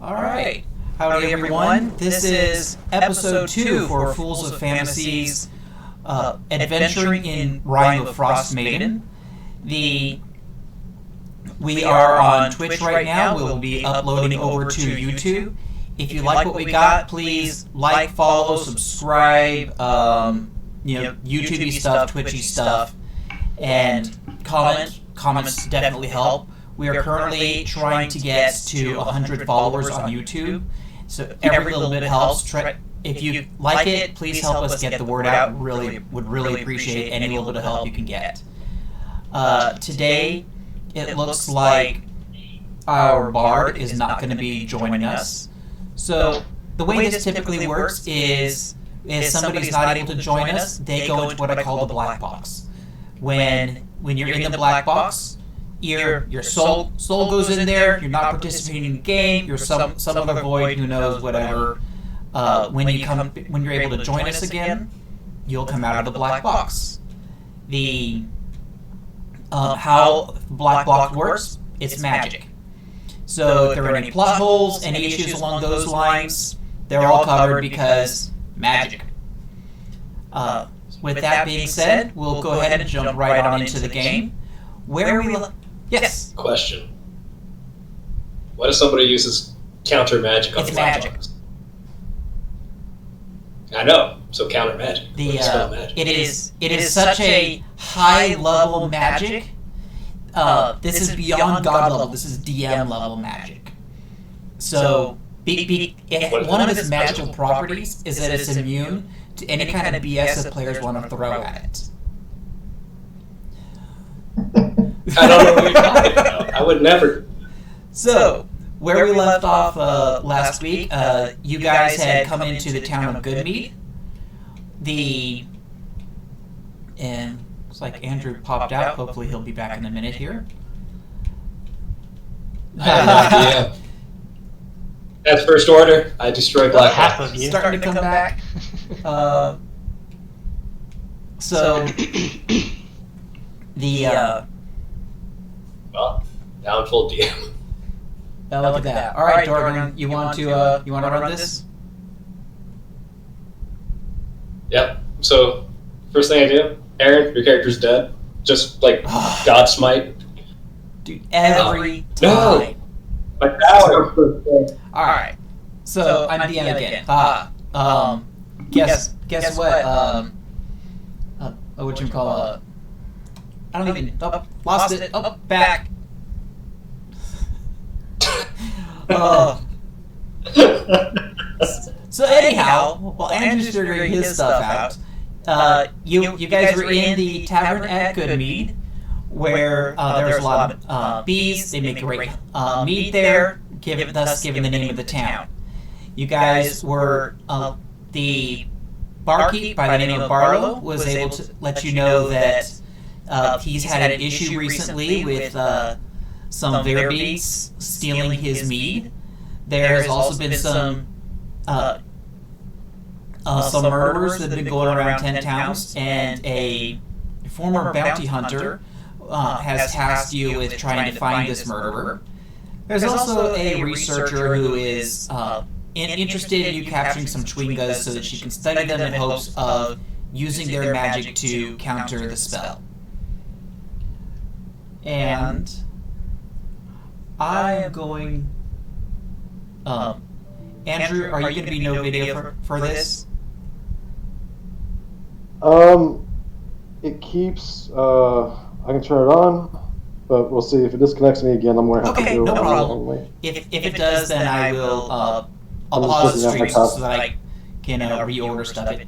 All right. Howdy, everyone. This is episode 2 for Fools of Fantasies, Adventuring in Rime of Frostmaiden. We are on Twitch right now. We'll be uploading over to YouTube. If you like what we got, please like, follow, subscribe, YouTube-y stuff, Twitchy stuff, and comment. Comments definitely help. We are currently trying to get to 100 followers on YouTube, so every little bit helps. If you like it, please help us get the word out. Would really appreciate any little bit of help you can get. Today, it looks like our bard is not going to be joining us. So the way this typically works is somebody's not able to join us, they go into what I call the black box. When you're in the black box, your soul goes in there. You're not participating in the game. You're some other void, who knows, whatever. When you're able to join us again, you'll come out of the black box. How black box works? It's magic. So if there are any plot holes, any issues along those lines, they're all covered because magic. With that being said, we'll go ahead and jump right on into the game. Yes. Question. What if somebody uses counter magic on the black box? I know. So counter magic. It is such a high level magic. This is beyond God level. This is DM level magic. So one of its magical properties is that it's immune to any kind of BS that players want to throw at it. I don't know what you're talking about. I would never. So, where we left off last week, you guys had come into the town of Goodmead. And looks like Andrew popped out. Hopefully he'll be back in a minute here. I have no idea. That's first order. I destroy black half box. of you. Starting to come back. Well, now I'm full DM. Look at that. All right, Dorgan, you want to run this? Yep. So, first thing I do, Aaron, your character's dead. Just like God smite. Dude, every time. No. My power. All right. So I'm DM again. Guess what? What you call I don't even. Lost it. Back. So anyhow, while Andrew's figuring his stuff out, you guys were in the tavern at Goodmead, where there's a lot of bees. They make great mead there, thus giving the name of the town. You guys were the barkeep by the name of Barlow was able to let you know that he's had an issue recently with some bears stealing his mead. There has also been some murderers that have been going around 10 towns, and a former bounty hunter has tasked you with trying to find this murderer. There's also a researcher who is interested in you capturing some Chwingas so that she can study them in hopes of using their magic to counter the spell. And I am going... Andrew, are you going to be no video for this? It keeps... I can turn it on, but we'll see. If it disconnects me again, I'm going to have to do it. Okay, no problem. If it does, then I will... I'll pause the stream so that I can reorder stuff.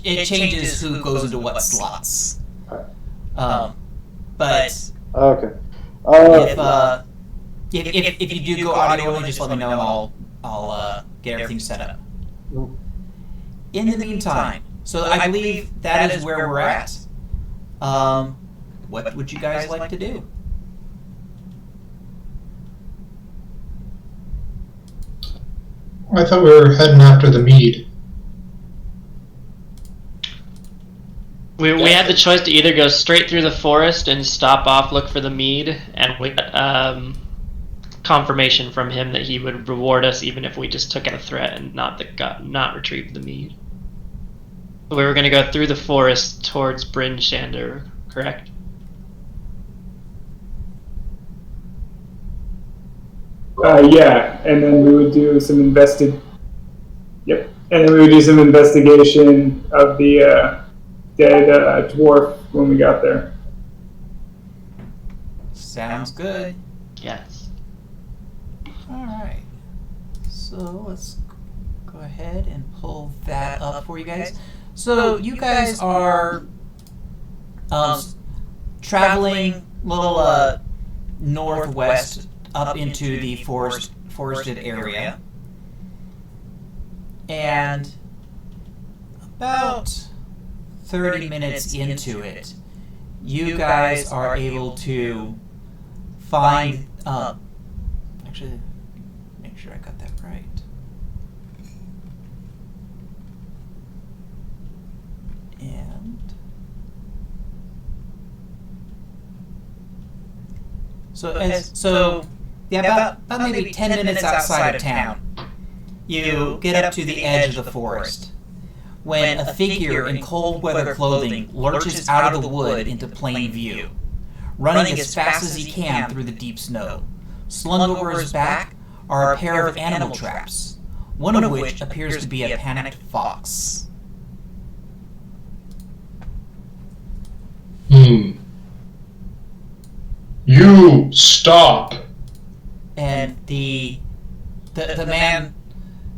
It changes who goes into what slots. But... Okay. If you do go audio only, just let me know and I'll get everything set up. In the meantime, so I believe that is where we're at. What would you guys like to do? I thought we were heading after the mead. We had the choice to either go straight through the forest and stop off, look for the mead, and confirmation from him that he would reward us even if we just took out a threat and not retrieved the mead. We were going to go through the forest towards Bryn Shander, correct? Yeah, and then we would do some Yep, and then we would do some investigation of the dead dwarf when we got there. Sounds good. Yes. Alright. So let's go ahead and pull that up for you guys. So you guys are traveling a little northwest up into the forested area. And about 30 minutes into it, you guys are able to find, actually, make sure I got that right. And so about maybe 10 minutes outside of town, you get up to the edge of the forest when a figure in cold weather clothing lurches out of the wood into plain view, running as fast as he can through the deep snow. Slung over his back are a pair of animal traps, one of which appears to be a panicked fox. You stop. And the man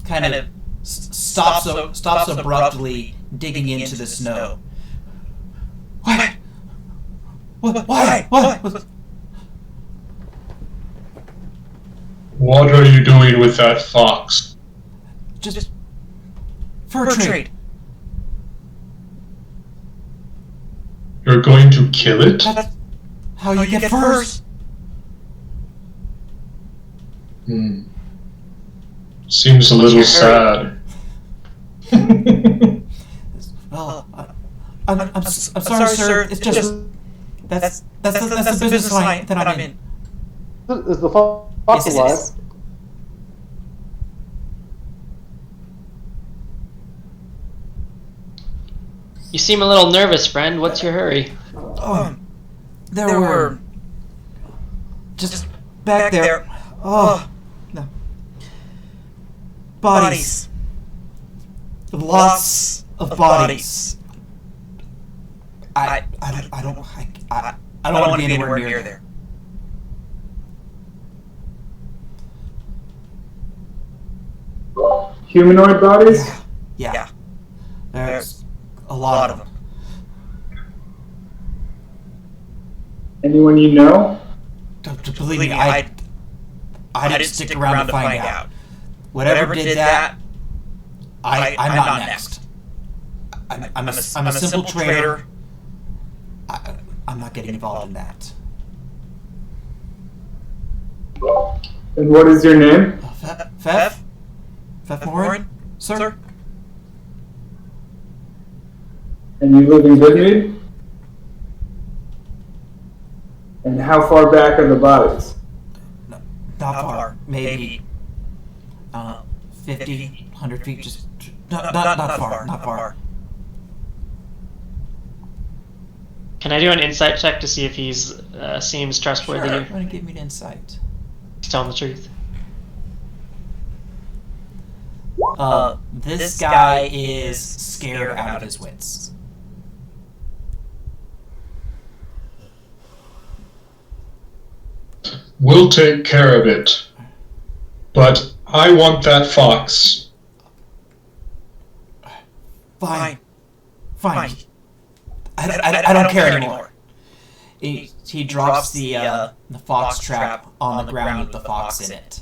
kind of stops abruptly, digging into the snow. Why? Why? What? What are you doing with that fox? Just fur trade. You're going to kill it? That's how you get furs. Seems a little sad. Well, I'm sorry, sir. It's just that's the business line that I'm in. Is the fox Yes, alive? it is. You seem a little nervous, friend. What's your hurry? There were just back there. Oh no, bodies. Lots of bodies. I don't want to be anywhere near there. Humanoid bodies? Yeah. There's a lot of them. Anyone you know? Believe me, I didn't stick around to find out. Whatever did that, I'm not next. I'm a simple trader. I'm not getting involved in that. And what is your name? Fef Morin, sir? And you live in Goodmead? And how far back are the bodies? Not far. Maybe 50, 100 feet. Just not far. Can I do an insight check to see if he's seems trustworthy? Sure. Want to give me an insight? He's telling the truth. This guy is scared out of his wits. We'll take care of it. But I want that fox. Fine. I don't care anymore. He drops the fox trap on the ground with the fox in it,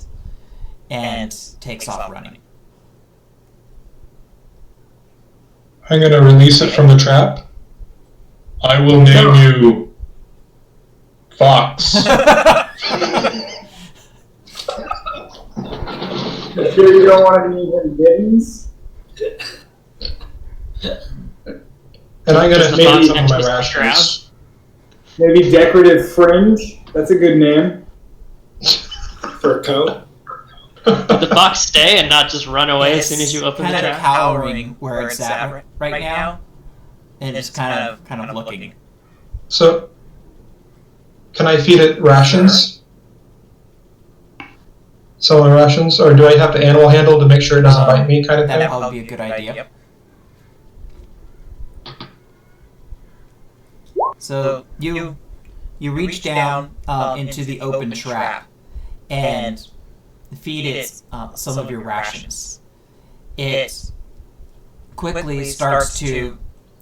and takes off running. I'm going to release it from the trap. I will name you Fox. You sure you don't want to name him Mittens? And I'm going to The fox name some of next my to the rations. Maybe Decorative Fringe? That's a good name. For a cone? Did the fox stay and not just run away as It's soon as you open the kind of trap? cowering where it's at right now, and it's kind of looking. So, can I feed it rations? Some rations? Or do I have to animal handle to make sure it doesn't bite me kind of That'd thing? probably be a good idea. So you reach down into the open trap and feed it some of your rations. It quickly starts to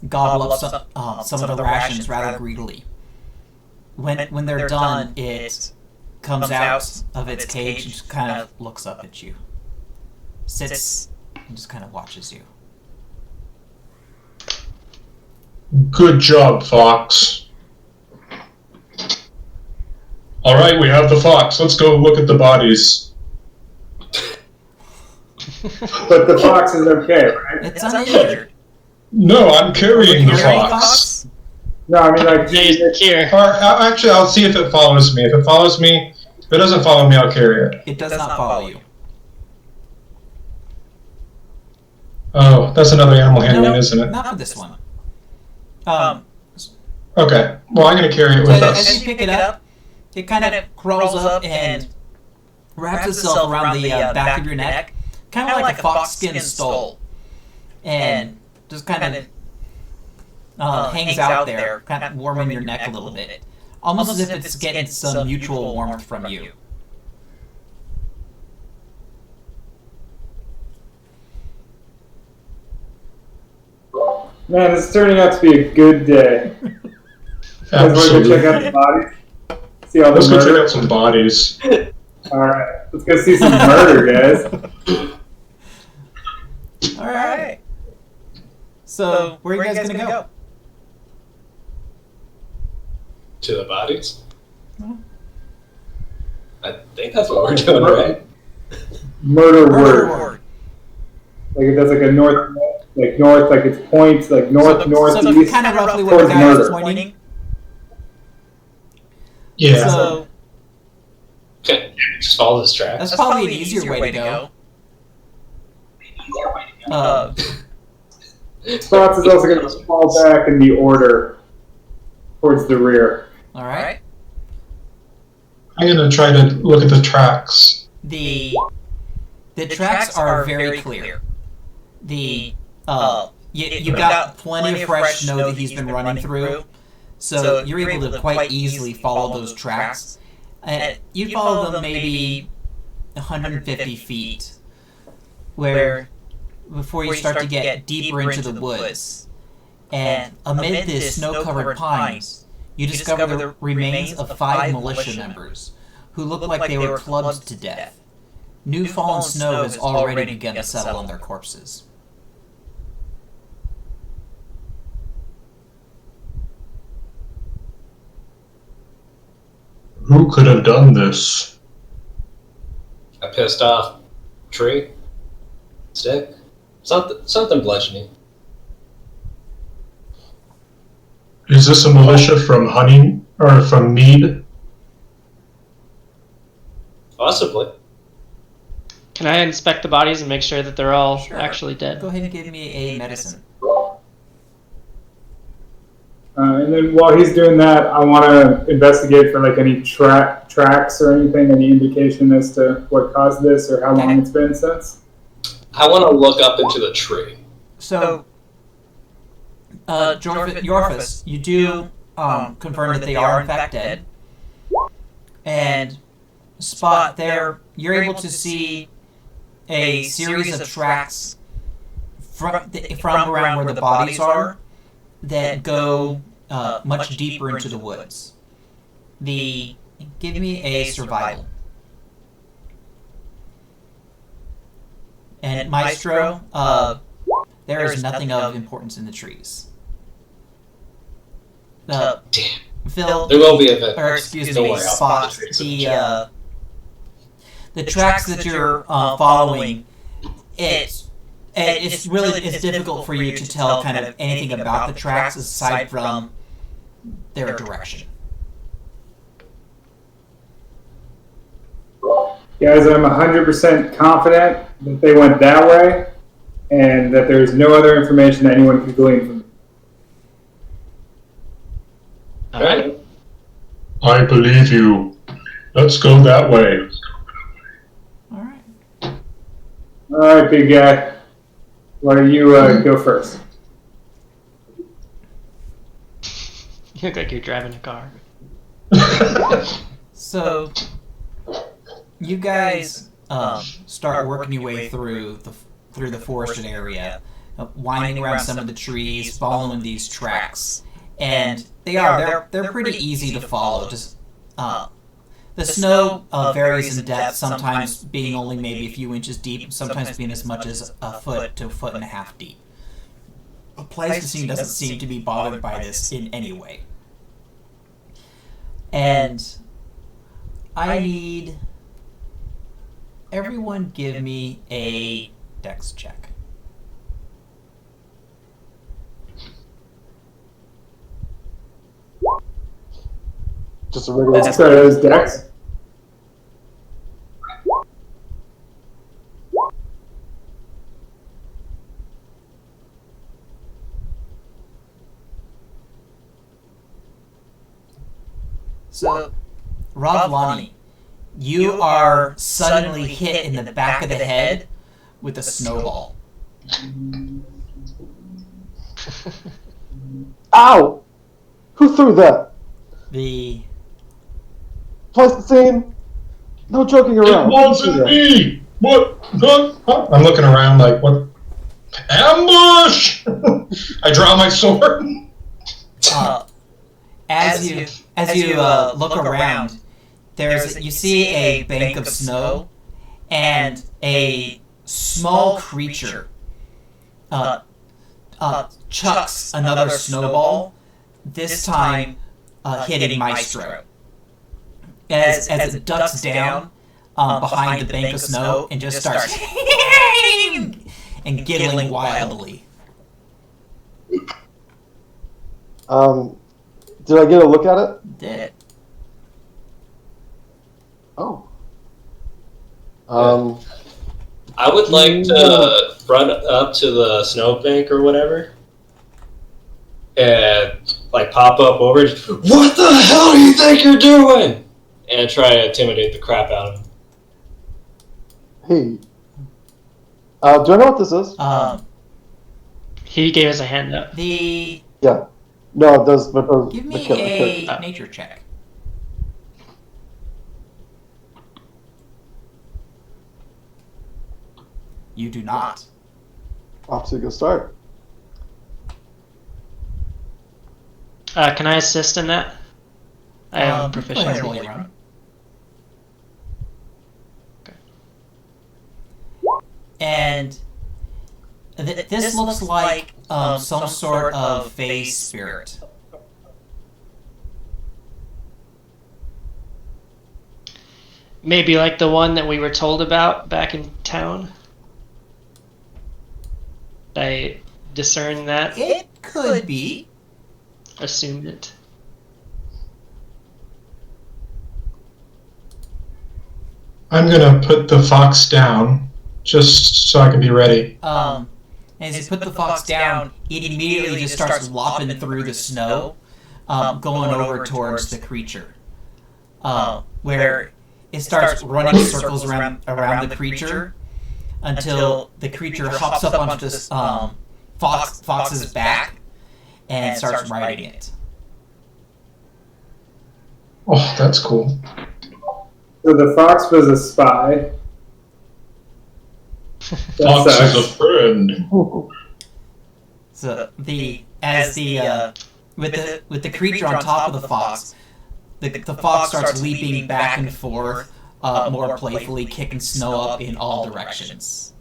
gobble up some of the rations rather greedily. When they're done, it comes out of its cage and just kind of looks up at you. Sits and just kind of watches you. Good job, Fox. Alright, we have the fox. Let's go look at the bodies. But the fox is okay, right? It's uninjured. No, I'm carrying the Carrying fox. No, I mean like Here. Or, actually, I'll see if it follows me. If it follows me, if it doesn't follow me, I'll carry it. It does not follow you. Oh, that's another animal handling, No, isn't it? not for this one. Okay, well, I'm going to carry it with As us. you pick it up, it kind of crawls up and wraps itself around the back of your neck, kind of like a fox skin stole, and just kind of hangs out there, kind of warming your neck a little bit, almost as if it's getting some mutual warmth from you. man, it's turning out to be a good day. Guys want to go check out the bodies? See all the Let's go check murder? out some bodies. Alright, let's go see some murder, guys. All right. So where are you guys gonna go? To the bodies? I think that's what we're doing, right? Murder word. Ward. Like if that's like a north, like it's points, like north, So northeast. kind of roughly where the towards guy is murder. pointing. Yeah. So Okay, just follow this track. that's probably an easier way to go. Spots is also going to fall back in the order towards the rear. All right. I'm going to try to look at the tracks. The tracks are very clear. You got plenty of fresh snow that he's been running through, so you're able to quite easily follow those tracks. You follow them maybe 150 feet, where before you start to get deeper into the woods, and amid the snow-covered pines, you discover the remains of 5 militia members who look like they were clubbed to death. New fallen snow has already begun to settle on their corpses. Who could have done this? A pissed off tree? Stick? Something bludgeoning. Is this a militia from Hunting or from Mead? Possibly. Can I inspect the bodies and make sure that they're all Sure. actually dead? Go ahead and give me a medicine. And then while he's doing that, I want to investigate for like any tracks or anything, any indication as to what caused this or how long it's been since. I want to look up into the tree. So, Yorfus, you do confirm that they are in fact dead. And Spot, there, you're able to see a series of tracks from around where the bodies are that go much deeper into the woods. Give me a survival. And Maestro, there is nothing of importance in the trees. Damn. Phil, There will be a bit. or excuse Don't me, worry, I'll Spot, find the trees. the tracks that you're following, it's difficult for you to tell kind of anything about the tracks aside from their direction. Guys, I'm 100% confident that they went that way, and that there's no other information that anyone can glean from it. All right. I believe you. Let's go that way. All right. All right, big guy. Why don't you go first? You look like you're driving a car. So, you guys start working your way through the forested area, winding around some of the trees, following these tracks, and they're pretty easy to follow. Just the snow varies in depth, sometimes being only maybe a few inches deep, sometimes being as much as a foot to a foot and a half deep. Pleistocene doesn't seem to be bothered by this in any way. And I need everyone give me a dex check. Just a regular. Sorry, that was Dex. So, Ravlani, you are suddenly hit in the back of the head with a snowball. Ow! Who threw that? The Pleistocene? No joking It around. wasn't me! What? Huh? I'm looking around like, what? Ambush! I draw my sword. as you look around, you see a bank of snow, and a small creature chucks another snowball, this time hitting Maestro. As it ducks down behind the bank of snow and just starts and giggling wildly. Did I get a look at it? Did. Oh. I would like to run up to the snowbank or whatever and like pop up over it. What the hell do you think you're doing? And try to intimidate the crap out of him. Hey. Do I know what this is? He gave us a hand up. Yeah. No, it does, but Give the me killer. a nature check. You do not. Off to a good start. Can I assist in that? I have Go ahead and proficiency. roll your run. And this looks like some sort of phase spirit. Maybe like the one that we were told about back in town. Did I discern that? It could be. Assumed it. I'm gonna put the fox down, just so I can be ready. As you put the fox down, it immediately just starts lopping through the snow, going over towards the creature, where it starts running circles around the creature until the creature hops up onto this fox's back and starts riding it. Oh, that's cool. So the fox was a spy. Fox is a friend. So with the creature on top of the fox starts leaping back and forth, more playfully, kicking snow up in all directions.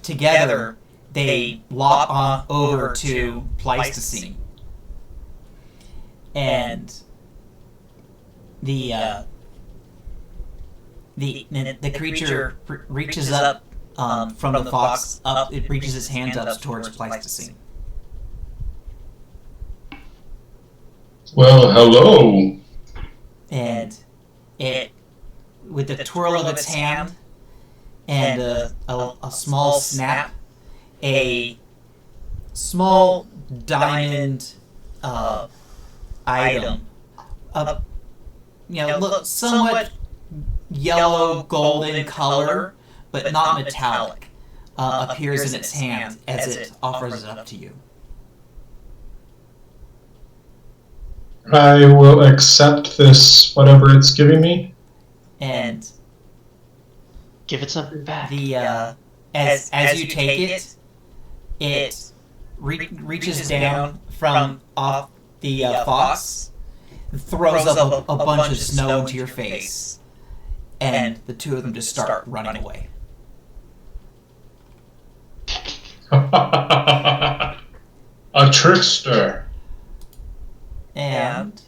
Together they lop on over to Pleistocene, and the creature reaches up from the fox up. It reaches its hands up towards Pleistocene. Well, hello. And it, with the twirl of its hand and a small snap, a small diamond item, look somewhat yellow golden color, but not metallic, appears in its hand as it offers it up to you. I will accept this, whatever it's giving me. And Give it something back. As you take it reaches down from off the fox, throws up a bunch of snow into your face, and the two of them just start running away. A trickster. And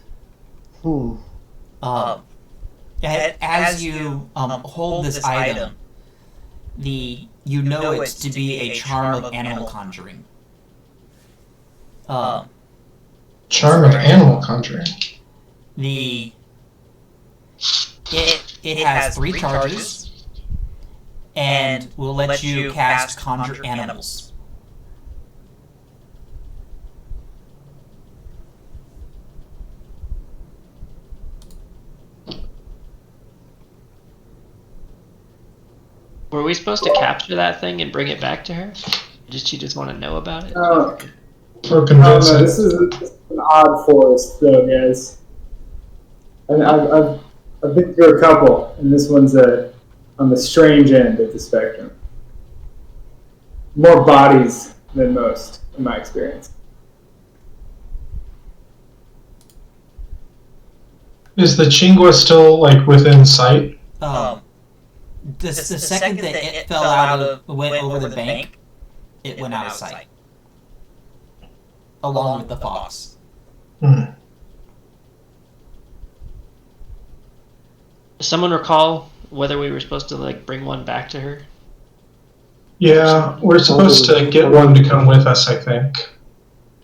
as you hold this item, you know it to be a charm of animal conjuring. Charm of animal conjuring. It has 3 charges, and will let you cast conjure animals. Were we supposed to capture that thing and bring it back to her? She just want to know about it? Oh, Or I don't convince know. it. This is an odd forest, though, guys. And I've been through a couple, and this one's on the strange end of the spectrum. More bodies than most, in my experience. Is the Chingua still, like, within sight? The second that it fell out went over the bank, it went out of sight, along with the fox. Hmm. Does someone recall whether we were supposed to like bring one back to her? Yeah, we're supposed to get one to come with us, I think.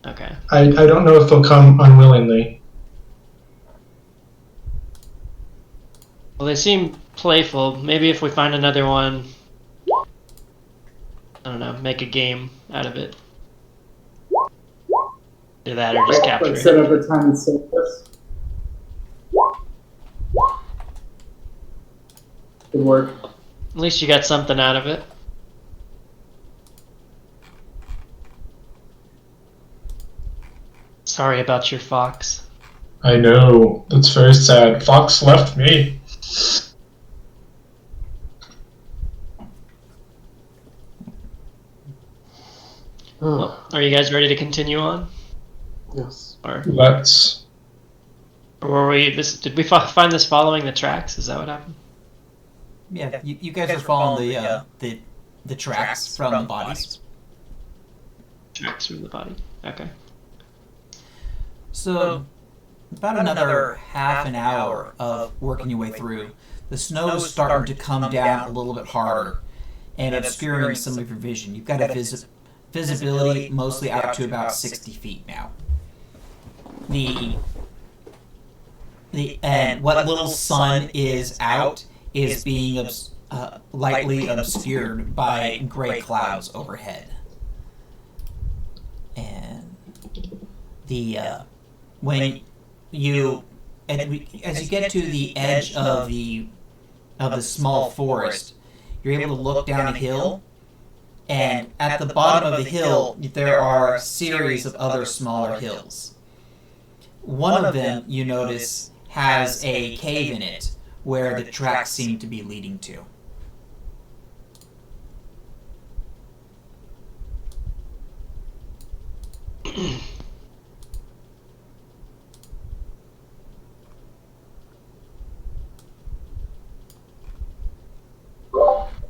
Okay. I don't know if they'll come unwillingly. Well, they seem playful. Maybe if we find another one, I don't know, make a game out of it. Do that or just capture Like set it. up a tiny surface. Could work. At least you got something out of it. Sorry about your fox. I know. That's very sad. Fox left me. Well, are you guys ready to continue on? Yes. Or Let's. were we did we find this following the tracks? Is that what happened? Yeah, you guys are following the tracks from the bodies. Tracks from the body. Okay. So, about another half an hour of working your way through, the snow is starting to come down a little bit harder and obscuring some of your vision. You've got a visibility mostly out to about 60 feet now. And what little sun is out is being lightly obscured by gray clouds overhead. And when you as you get to the edge of the small forest, you're able to look down a hill, and at the bottom of the hill there are a series of other smaller hills. One of them, you notice, has a cave in it where the tracks seem to be leading to.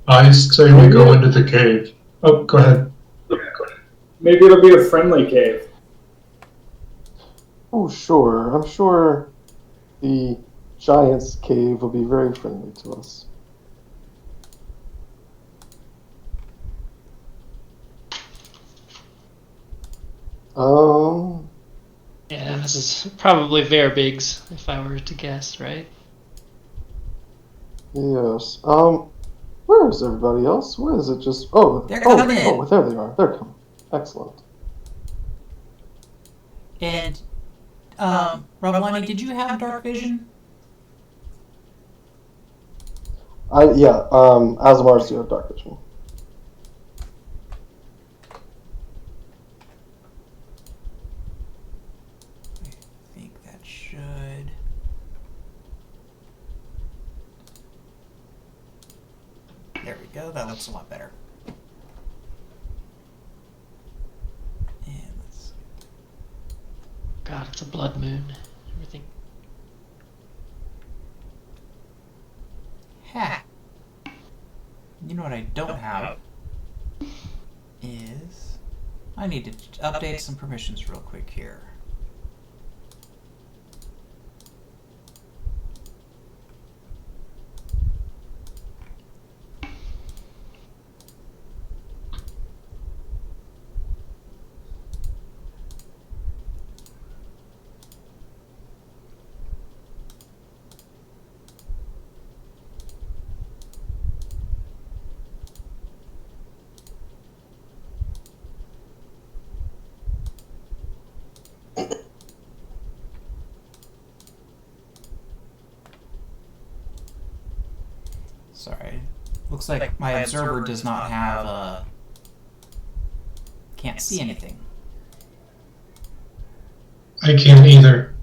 I say we go into the cave. Oh, go ahead. Maybe it'll be a friendly cave. Oh, sure. I'm sure the Giant's Cave will be very friendly to us. Yeah, this is probably Verbeeg's, if I were to guess, right? Yes. Where is everybody else? Where is it just... They're coming in. Oh, there they are. They're coming. Excellent. And, Ravlani, did you have dark vision? Azamars do have dark vision. I think that should... There we go, that looks a lot better. And let's... God, it's a blood moon. Everything. Ha! You know what I don't have is... I need to update some permissions real quick here. Sorry. Looks like my observer does not have, can't see anything. I can't either.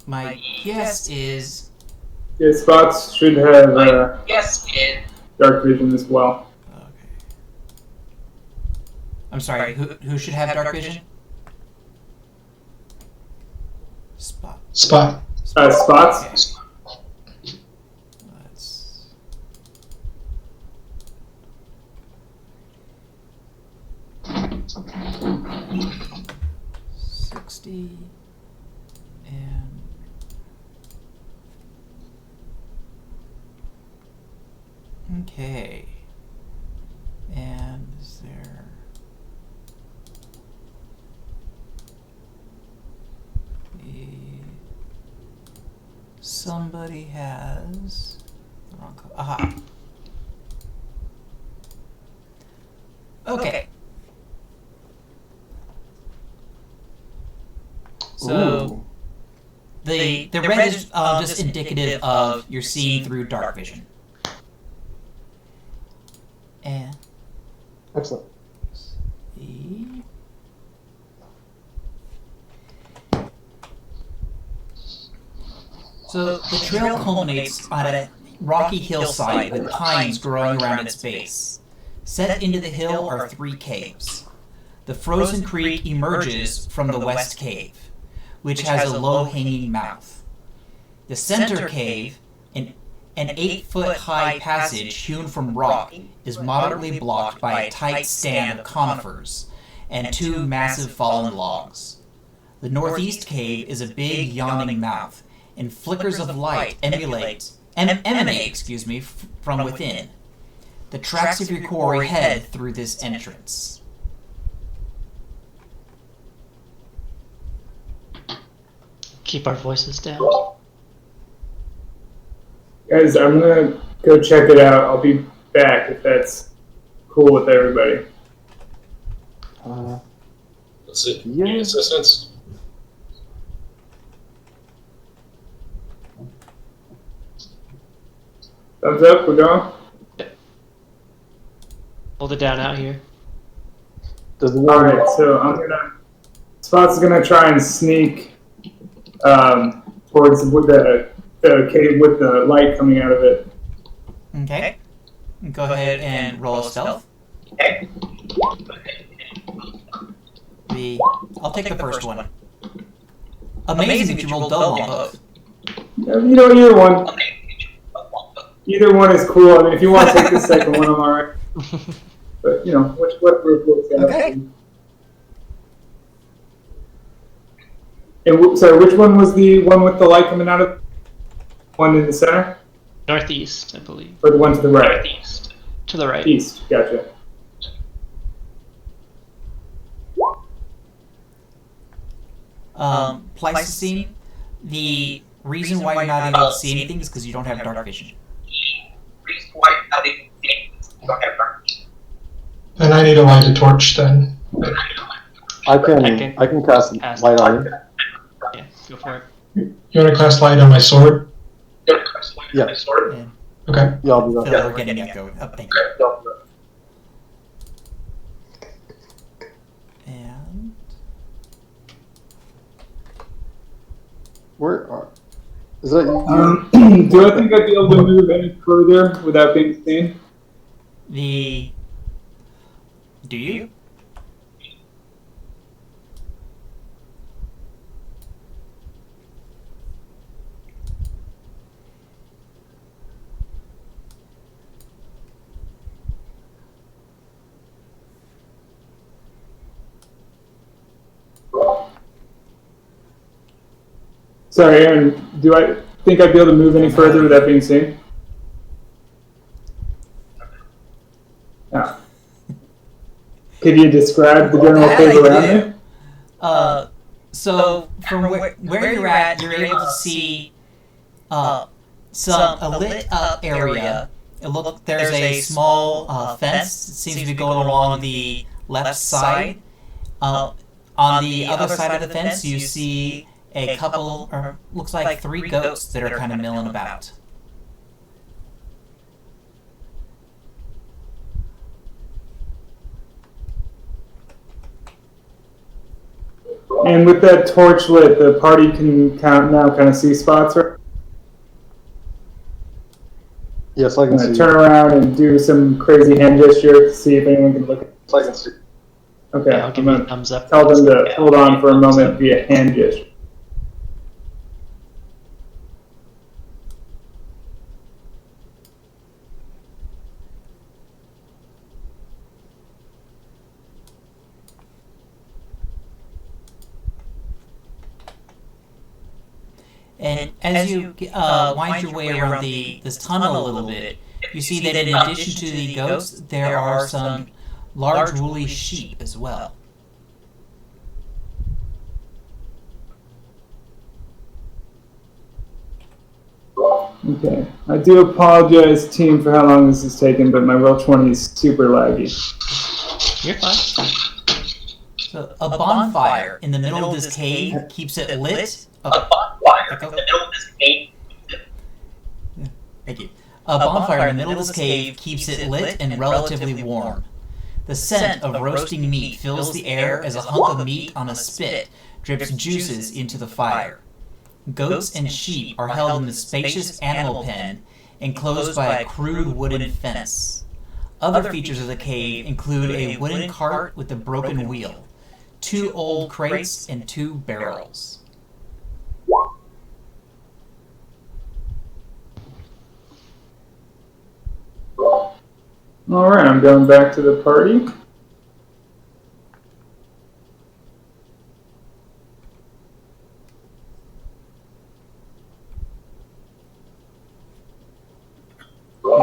My guess is... Yeah, Spots should have dark vision as well. Okay. I'm sorry, who should have dark vision? Spot. Spot. Spots? Okay. Let's... 60 and okay, and is there somebody has the wrong code. Aha. Okay. So Ooh. the red is just indicative of you're seeing through dark vision. And Excellent. see. So the trail culminates on a rocky hillside with pines growing around its base. Set into the hill are 3 caves. The frozen creek emerges from the west cave, which has a low-hanging mouth. The center cave, an 8-foot-high passage hewn from rock, is moderately blocked by a tight stand of conifers and 2 massive fallen logs. The northeast cave is a big yawning mouth, and flickers of light emanate from within. The tracks of your quarry head through this entrance. Keep our voices down. Guys, I'm gonna go check it out. I'll be back if that's cool with everybody. That's it. Yeah. Need assistance? Thumbs up, we're going? Hold it down out here. Does the Alright, so Spot's gonna try and sneak towards the cave with the light coming out of it. Okay. Go ahead and roll a stealth. I'll take the first one. Amazing that you rolled double on both. You know, either one. Either one is cool. I mean, if you want to take the second one, I'm alright. But, you know, what group looks at Okay. And sorry, which one was the one with the light coming out of? One in the center? Northeast, I believe. Or the one to the right? Northeast. To the right. East, gotcha. Pleistocene, the reason why you're not able to see anything is because you don't have dark vision. And I need to light a torch then. I can cast light on you. Yeah, go for it. You want to cast light on my sword? Yeah. And Okay. Yeah, I'll do that. Phil, we're getting that going. Oh, thank you. And Where are? Is that you? Do I think I'd be able to move any further without being seen? do you? Sorry, Aaron. Do I think I'd be able to move any further without being seen? No. Could you describe the general That phase I around do. me? So from where you're at, you're able to see a lit up area. There's a small fence that seems to be going along the left side. On the other side of the fence, you see a couple, or looks like 3 goats that are kind of milling about. And with that torch lit, the party can kind of see spots, right? Yes, I can I'm gonna see. turn around and do some crazy hand gesture to see if anyone can look at Yes, I can see. Okay, Yeah, I'll I'm give you a gonna thumbs up. tell them to hold on for a moment via hand gesture. And as you wind your way around this tunnel a little bit, you see that in addition to the goats, there are some large woolly sheep as well. Okay, I do apologize, team, for how long this has taken, but my Roll20 is super laggy. You're fine. So a bonfire in the middle of this cave keeps it lit. Thank you. A bonfire in the middle of this cave keeps it lit and relatively warm. The scent of roasting meat fills the air as a hunk of meat on a spit drips juices into the fire. Goats and sheep are held in the spacious animal pen, enclosed by a crude wooden fence. Other features of the cave include a wooden cart with a broken wheel, 2 old crates, and 2 barrels. Alright, I'm going back to the party.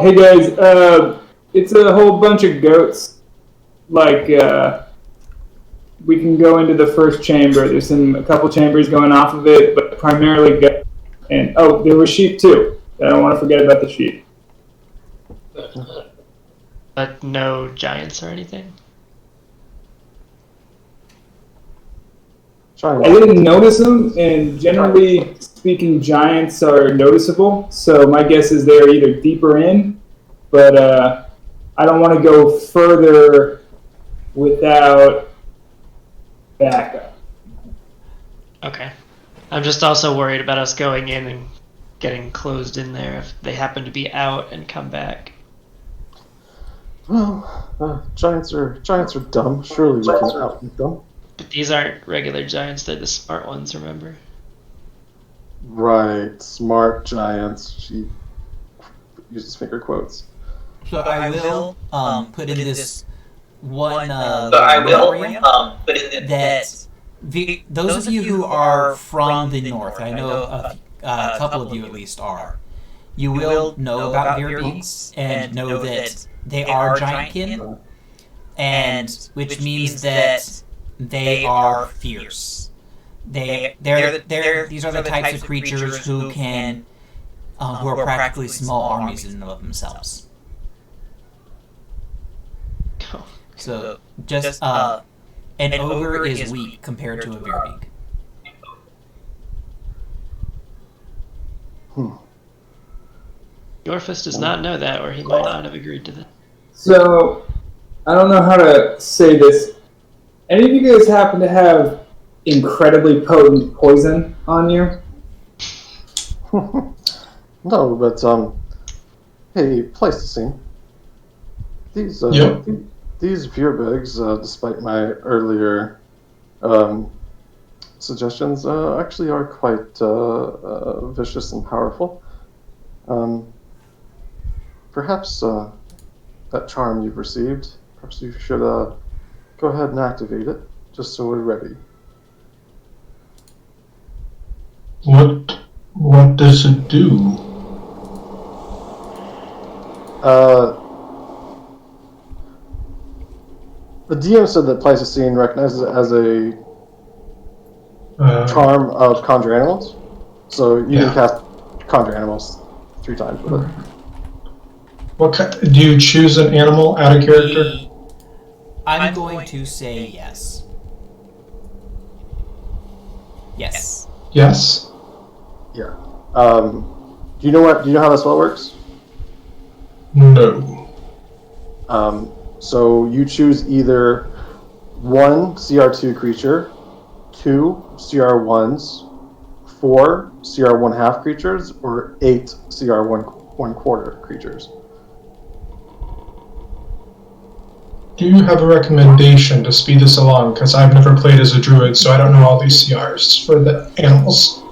Hey guys, it's a whole bunch of goats. Like, we can go into the first chamber. There's a couple chambers going off of it, but primarily goats. And, oh, there were sheep too. I don't want to forget about the sheep. But no giants or anything? I didn't notice them, and generally speaking, giants are noticeable. So my guess is they're either deeper in, but I don't want to go further without backup. Okay. I'm just also worried about us going in and getting closed in there if they happen to be out and come back. Well, giants are dumb. Surely we can outwit them. But these aren't regular giants, they're the smart ones, remember? Right, smart giants. She uses finger quotes. So I will put in this one that those of you who are from the north, I know a couple of you at least are, you will know about bear beaks and know that they are giantkin, and which means that they are fierce. These are the types of creatures who are practically small armies in and of themselves. So just an ogre is weak compared to a Veerbeak. Yorfus does not know that, or he might not have agreed to that. So, I don't know how to say this. Any of you guys happen to have incredibly potent poison on you? No, but hey, Pleistocene. These Yep. these Veerbigs, despite my earlier suggestions, actually are quite vicious and powerful. Perhaps that charm you've received, perhaps you should go ahead and activate it, just so we're ready. What does it do? The DM said that Pleistocene recognizes it as a charm of Conjure Animals. So you can cast Conjure Animals 3 times with it. Do you choose an animal out of character? I'm going to say yes. Yes. Yes. Yeah. Do you know how that spell works? No. So you choose either 1 CR2 creature, 2 CR1s, 4 CR1 half creatures, or 8 CR1 quarter creatures. Do you have a recommendation to speed this along? Because I've never played as a druid, so I don't know all these CRs for the animals.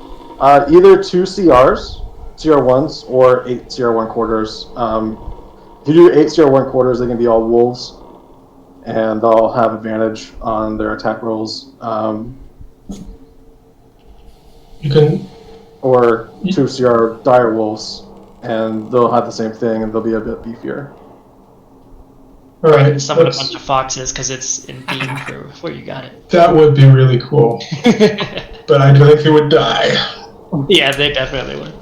Either 2 CRs, CR1s, or 8 CR1 quarters. If you do 8 CR1 quarters, they can be all wolves, and they'll have advantage on their attack rolls. You can. Or 2 CR dire wolves, and they'll have the same thing, and they'll be a bit beefier. All right. Summon a bunch of foxes because it's in theme for where you got it. That would be really cool, but I think it would die. Yeah, they definitely would.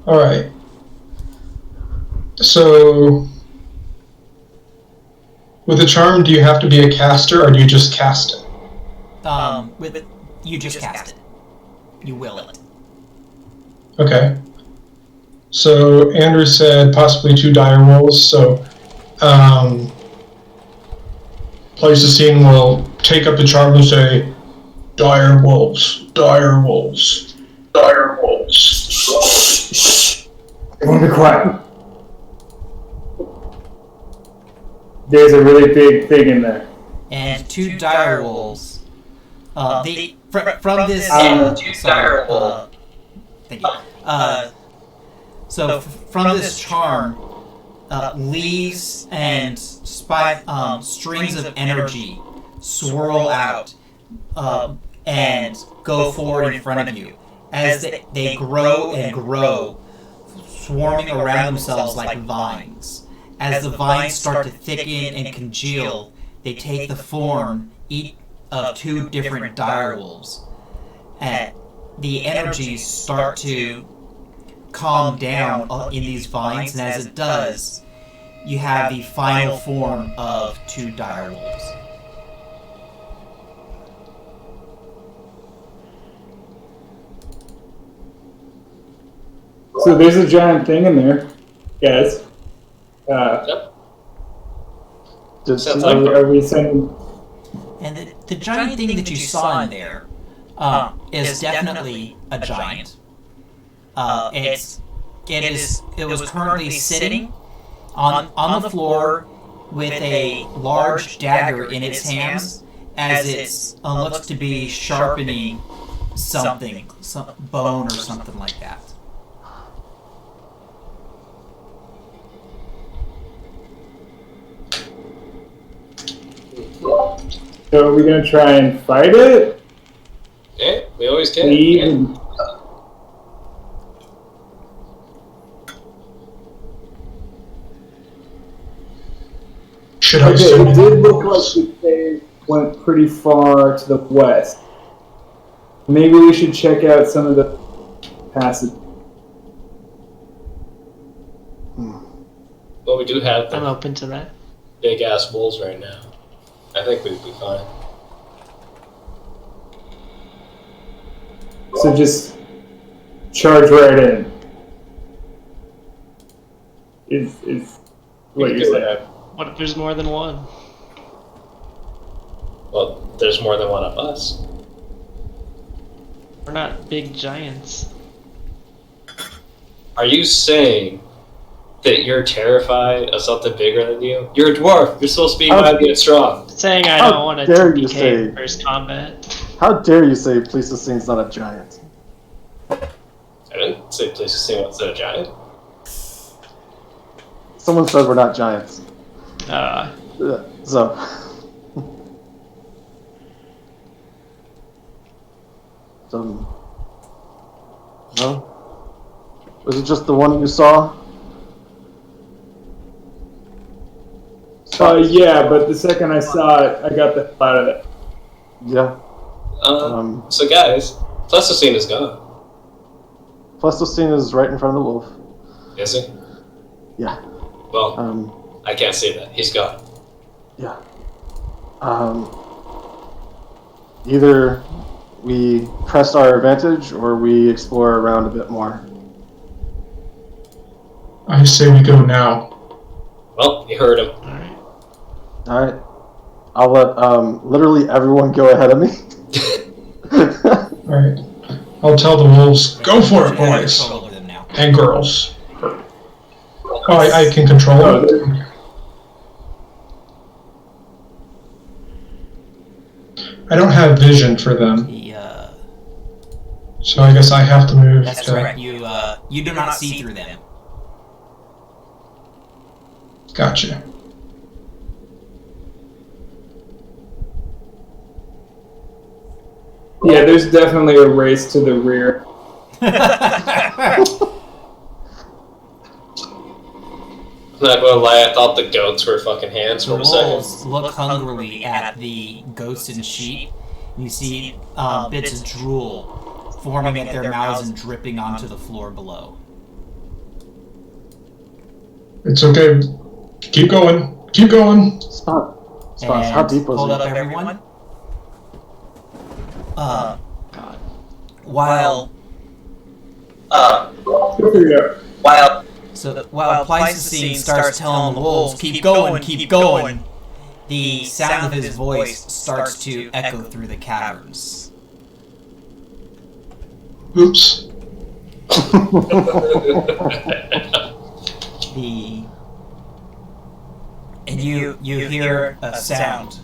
All right. So, with the charm, do you have to be a caster, or do you just cast it? You just cast it. You will it. Okay. So Andrew said possibly 2 dire wolves. So Pleistocene will take up the charm and say, "Dire wolves, dire wolves, dire wolves." Everyone be quiet. There's a really big thing in there. And 2 dire wolves. From this. Thank you. So from this charm, leaves and strings of energy swirl out and go forward in front of you as they grow and grow, swarming around themselves like vines. As the vines start to thicken and congeal, they take the form of 2 different dire wolves. And the energies start to calm down in these vines, and as it does, you have the final form of 2 dire wolves. So there's a giant thing in there, guys. Yep. Are we sending? And the giant thing that you saw in there is definitely a giant. It was currently sitting on the floor with a large dagger in its hands, as it looks to be sharpening something, some bone or something like that. So are we gonna try and fight it? Yeah, we always can. Should I Okay, send it did look like we saved went pretty far to the west. Maybe we should check out some of the passages. Well, we do have I'm the open to that. big ass wolves right now. I think we'd be fine. So just charge right in. Is what you're saying? What if there's more than one? Well, there's more than one of us. We're not big giants. Are you saying that you're terrified of something bigger than you? You're a dwarf. You're supposed to be mighty and strong. Saying I How don't want to dare you TPK say- in first combat. How dare you say Pleistocine's not a giant? I didn't say Pleistocene a giant. Someone said we're not giants. So. No? Was it just the one you saw? Yeah, but the second I saw it, I got the hell out of it. Yeah. So guys, Pleistocene is gone. Pleistocene is right in front of the wolf. Is he? Yeah. Well, I can't say that. He's gone. Yeah. Either we press our advantage or we explore around a bit more. I say we go now. Well, you heard him. Alright. Alright. I'll let literally everyone go ahead of me. Alright. I'll tell the wolves, go for it, You have boys. control over them now. And girls. Oh, I can control it. I don't have vision for them, so I guess I have to move. That's to... correct. You do not see through them. Gotcha. Yeah, there's definitely a race to the rear. I'm not gonna lie, I thought the goats were fucking hands The for a second. wolves look hungrily at the goats and sheep. You see bits of drool forming at their mouths and dripping onto the floor below. It's okay. Keep going. Keep going. Spot. And How deep was hold it? up, everyone. God. While Pleistocene starts telling the wolves, keep going, the sound of his voice starts to echo through the caverns. Oops. And you hear a sound.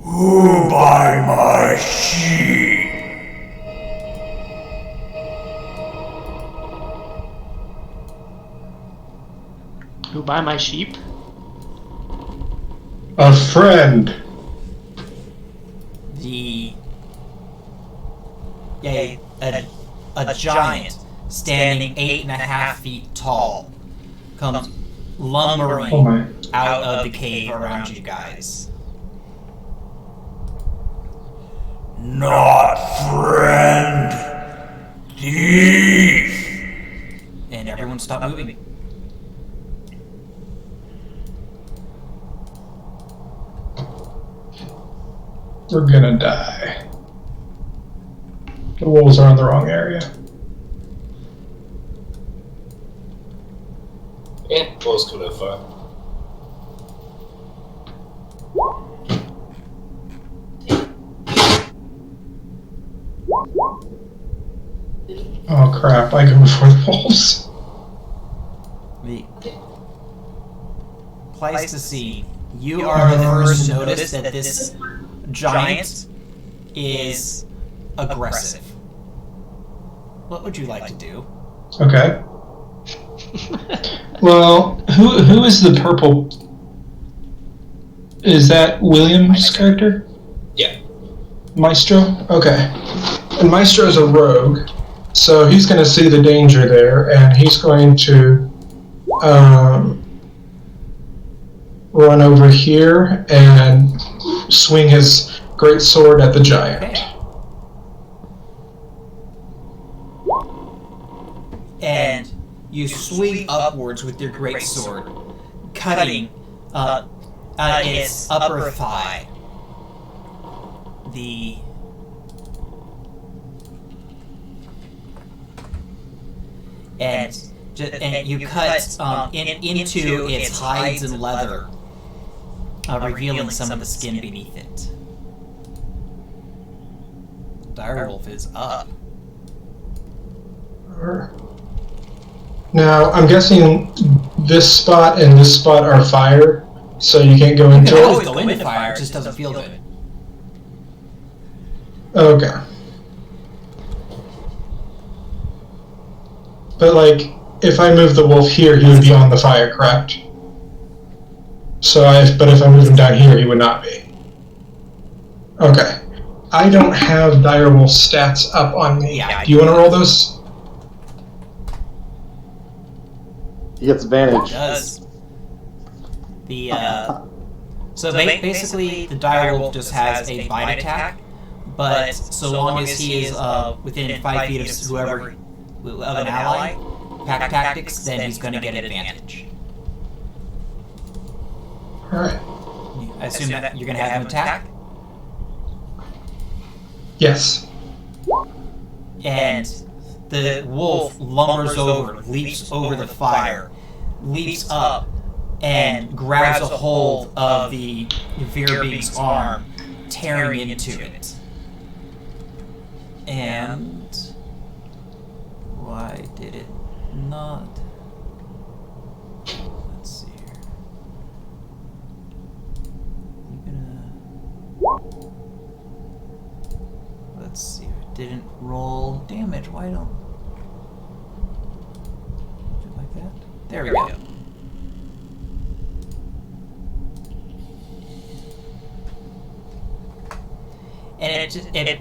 Who buy my sheep? Who buy my sheep? A friend. A giant standing 8.5 feet tall comes lumbering Oh my. out of the cave around you guys. Not friend, thief. And everyone stop moving. We're gonna die. The wolves are in the wrong area. Yeah, wolves can move far. Oh crap, I go before the wolves. The Pleistocene, you are the first to notice that this giant is aggressive. What would you like to do? Okay. Well, who is the purple? Is that William's character? Yeah. Maestro? Okay. And Maestro's a rogue, so he's going to see the danger there, and he's going to run over here and swing his great sword at the giant. Okay. And you swing upwards with your great sword, cutting its upper thigh. And you cut into its hides and leather, revealing some of the skin beneath it. Direwolf is up. Now, I'm guessing this spot and this spot are fire, so you can't go You into can always it? go into fire, it just doesn't feel good. Okay. But, like, if I move the wolf here, he would be on the fire, correct? But if I move him down here, he would not be. Okay. I don't have direwolf stats up on me. Yeah, Do you want to roll those? He gets advantage. It does. Basically the direwolf just has a bite attack, but so long as he is within 5 feet of whoever of an ally, pack tactics, then he's going to get advantage. Alright. I assume that you're going to have him attack, Yes. and the wolf lumbers over, leaps over the fire, leaps up, and grabs a hold of the Veerbeak's arm, tearing into it. And why did it not? Let's see here. Let's see. It didn't roll damage. Why don't? Like that. There we go. And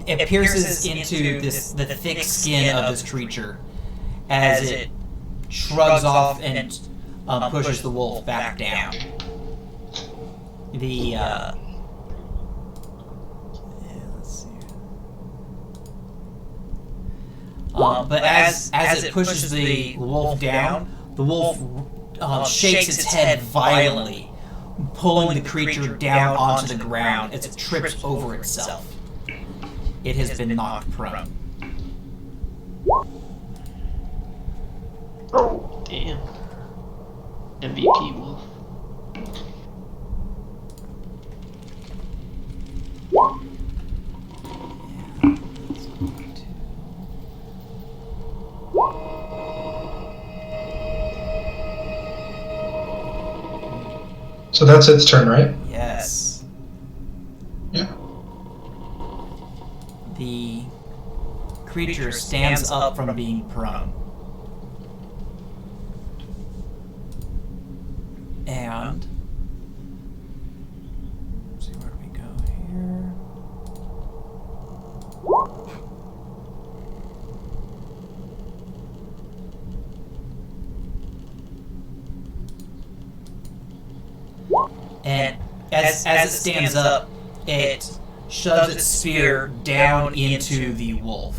it pierces into the thick skin of this creature as it shrugs off and pushes the wolf back down. Let's see. But as it pushes the wolf down, the wolf shakes its head violently, pulling the creature down onto the ground as it trips over itself. It has been knocked prone. Damn. MVP wolf. So that's its turn, right? Yes. Yeah. The creature stands up from being prone. And let's see, where do we go here? And as it stands up, it shoves its spear down into the wolf.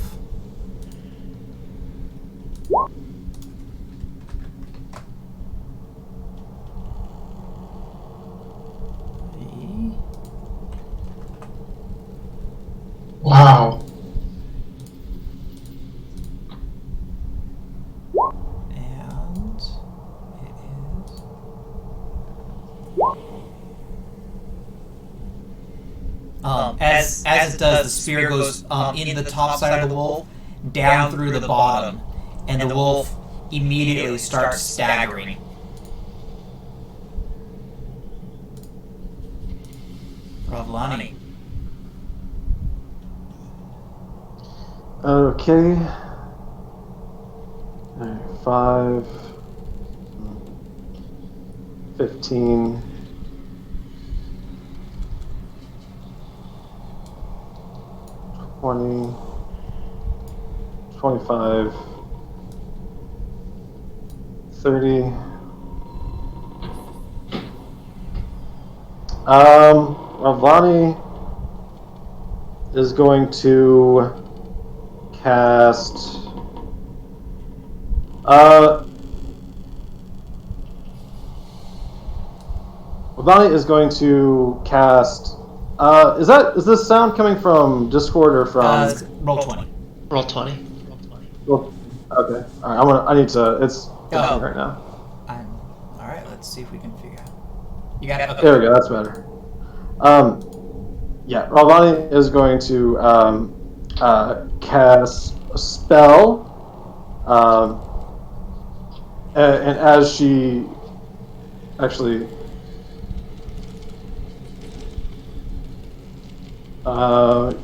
Wow. And it is. As it does, the spear goes in the top side of the wolf, down through the bottom, and the wolf immediately starts staggering. Ravlani. Okay. 5, 15, 20, 25, 30. Ravani is going to cast. Ravani is going to cast. Is this sound coming from Discord or from? Roll 20. Roll 20. Well, okay. All right. I need to. It's finishing right now. All right. Let's see if we can figure out. You got it. Okay. There we go. That's better. Yeah. Ravani is going to cast a spell. And as she actually.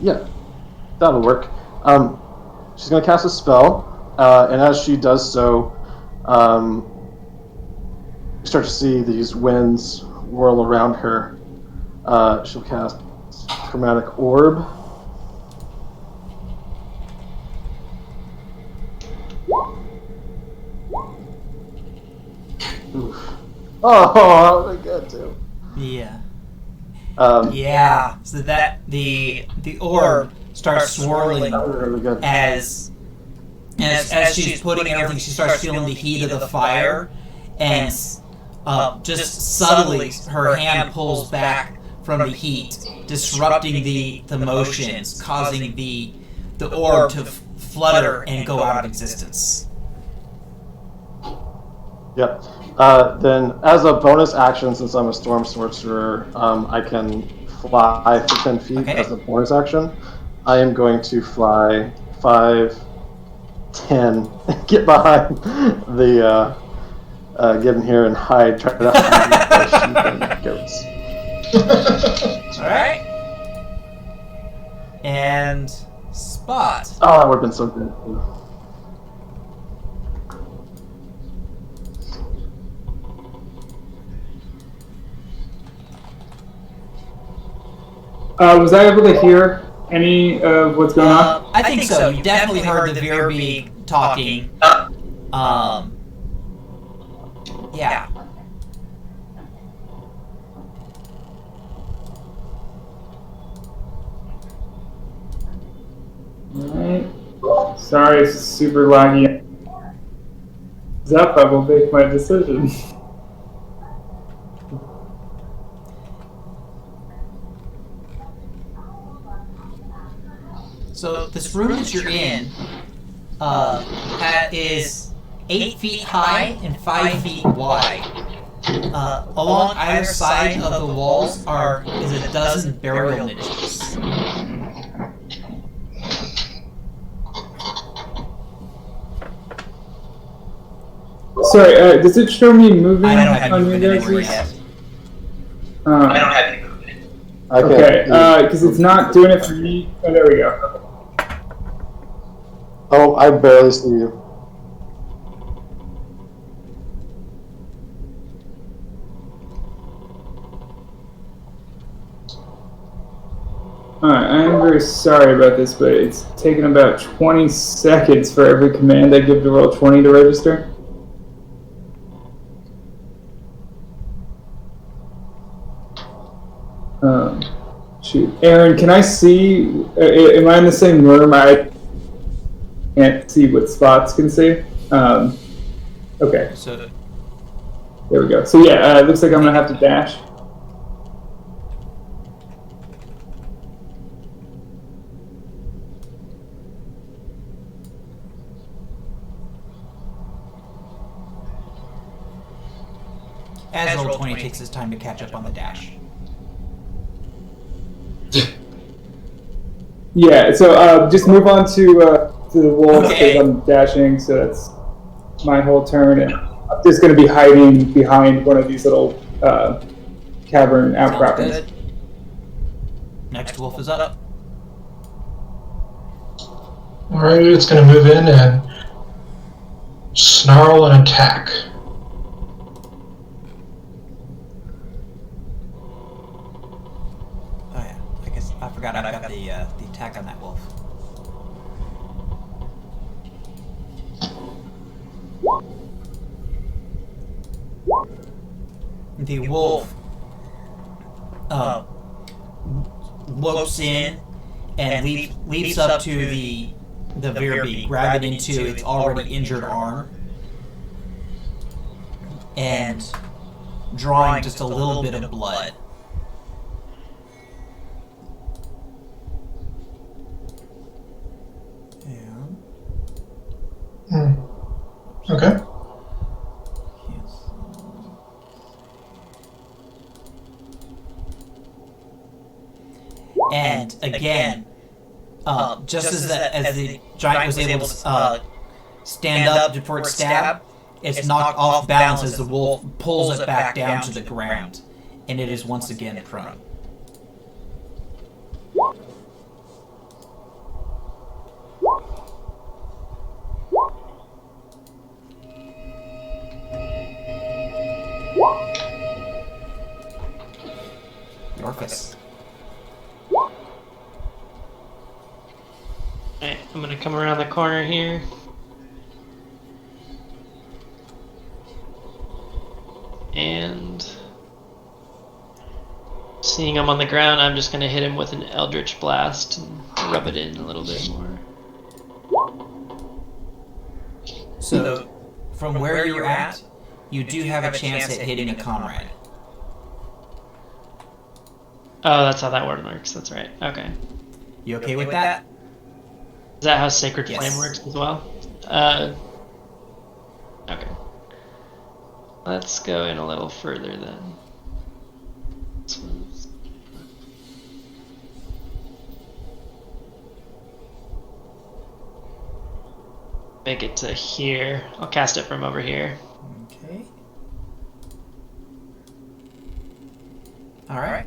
Yeah, that'll work. She's going to cast a spell, and as she does so, you start to see these winds whirl around her. She'll cast Chromatic Orb. Oof. Oh, that was good too. Yeah. Yeah. So that the orb starts swirling Really good. as she's putting everything. She starts feeling the heat of the fire, and just subtly her hand pulls back from the heat, disrupting the motions, causing the orb to flutter and go out of existence. Yep. Then, as a bonus action, since I'm a Storm Sorcerer, I can fly for 10 feet as a bonus action. I am going to fly 5, 10, get behind the get in here and hide, try to hide the sheep and goats. Alright. And Spot. Oh, that would have been so good. Was I able to hear any of what's going on? I think so. You definitely heard the Virby talking. Yeah. Alright. Sorry, it's super laggy. Zap, I will make my decision. So this room that you're in is 8 feet high and 5 feet wide. Along either side of the walls is a dozen burial niches. Sorry, does it show me moving I don't have on movement you anywhere guys? yet. I don't have any movement. Okay, because it's not doing it for me. Oh, there we go. Oh, I barely see you. Alright, I am very sorry about this, but it's taken about 20 seconds for every command I give to roll 20 to register. Shoot. Aaron, can I see, am I in the same room? I can't see what Spots can see. Okay, So there we go. So yeah, it looks like I'm going to have to dash. as Roll20 takes his time to catch up on the dash. Yeah, so just move on to the wolf because Okay. I'm dashing, so that's my whole turn. And I'm just going to be hiding behind one of these little cavern outcroppings. Good. Next wolf is up. Alright, it's going to move in and snarl and attack. Oh yeah, I guess I forgot I've got the attack on that wolf. The wolf lopes in and leaps up to the Virby, grabbing into its already injured arm and drawing just a little bit of blood. Okay. And again, just as the giant was able to stand up for its stab, it's knocked off balance as the wolf pulls it back down to the ground, and it is once again prone. Orphis. Alright, I'm gonna come around the corner here. And seeing him on the ground, I'm just gonna hit him with an Eldritch Blast and rub it in a little bit more. So, from where you're at, you do have a chance at hitting a comrade. Oh, that's how that word works. That's right. Okay. You okay with that? Is that how Sacred Yes. Flame works as well? Okay. Let's go in a little further then. This one's... Make it to here. I'll cast it from over here. Okay. Alright.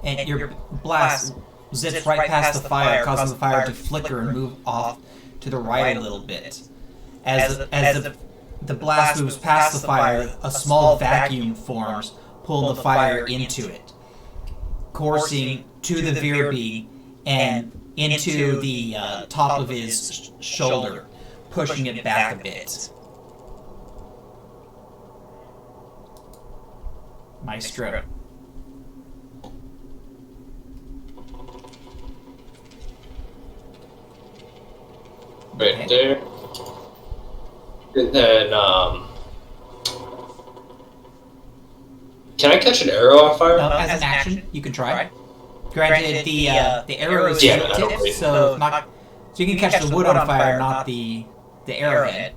And your blast zips right past the fire, causing the fire to flicker and move off to the right a little bit. As the blast moves past the fire, a small vacuum forms, pulling the fire into it, coursing to the Virby and into the top of his shoulder, pushing it back a bit. Maestro. Right there. And then, can I catch an arrow on fire? As an action, you can try. Granted, the arrow is Yeah, I don't tipped, really- so you can catch the wood on fire, not the arrowhead.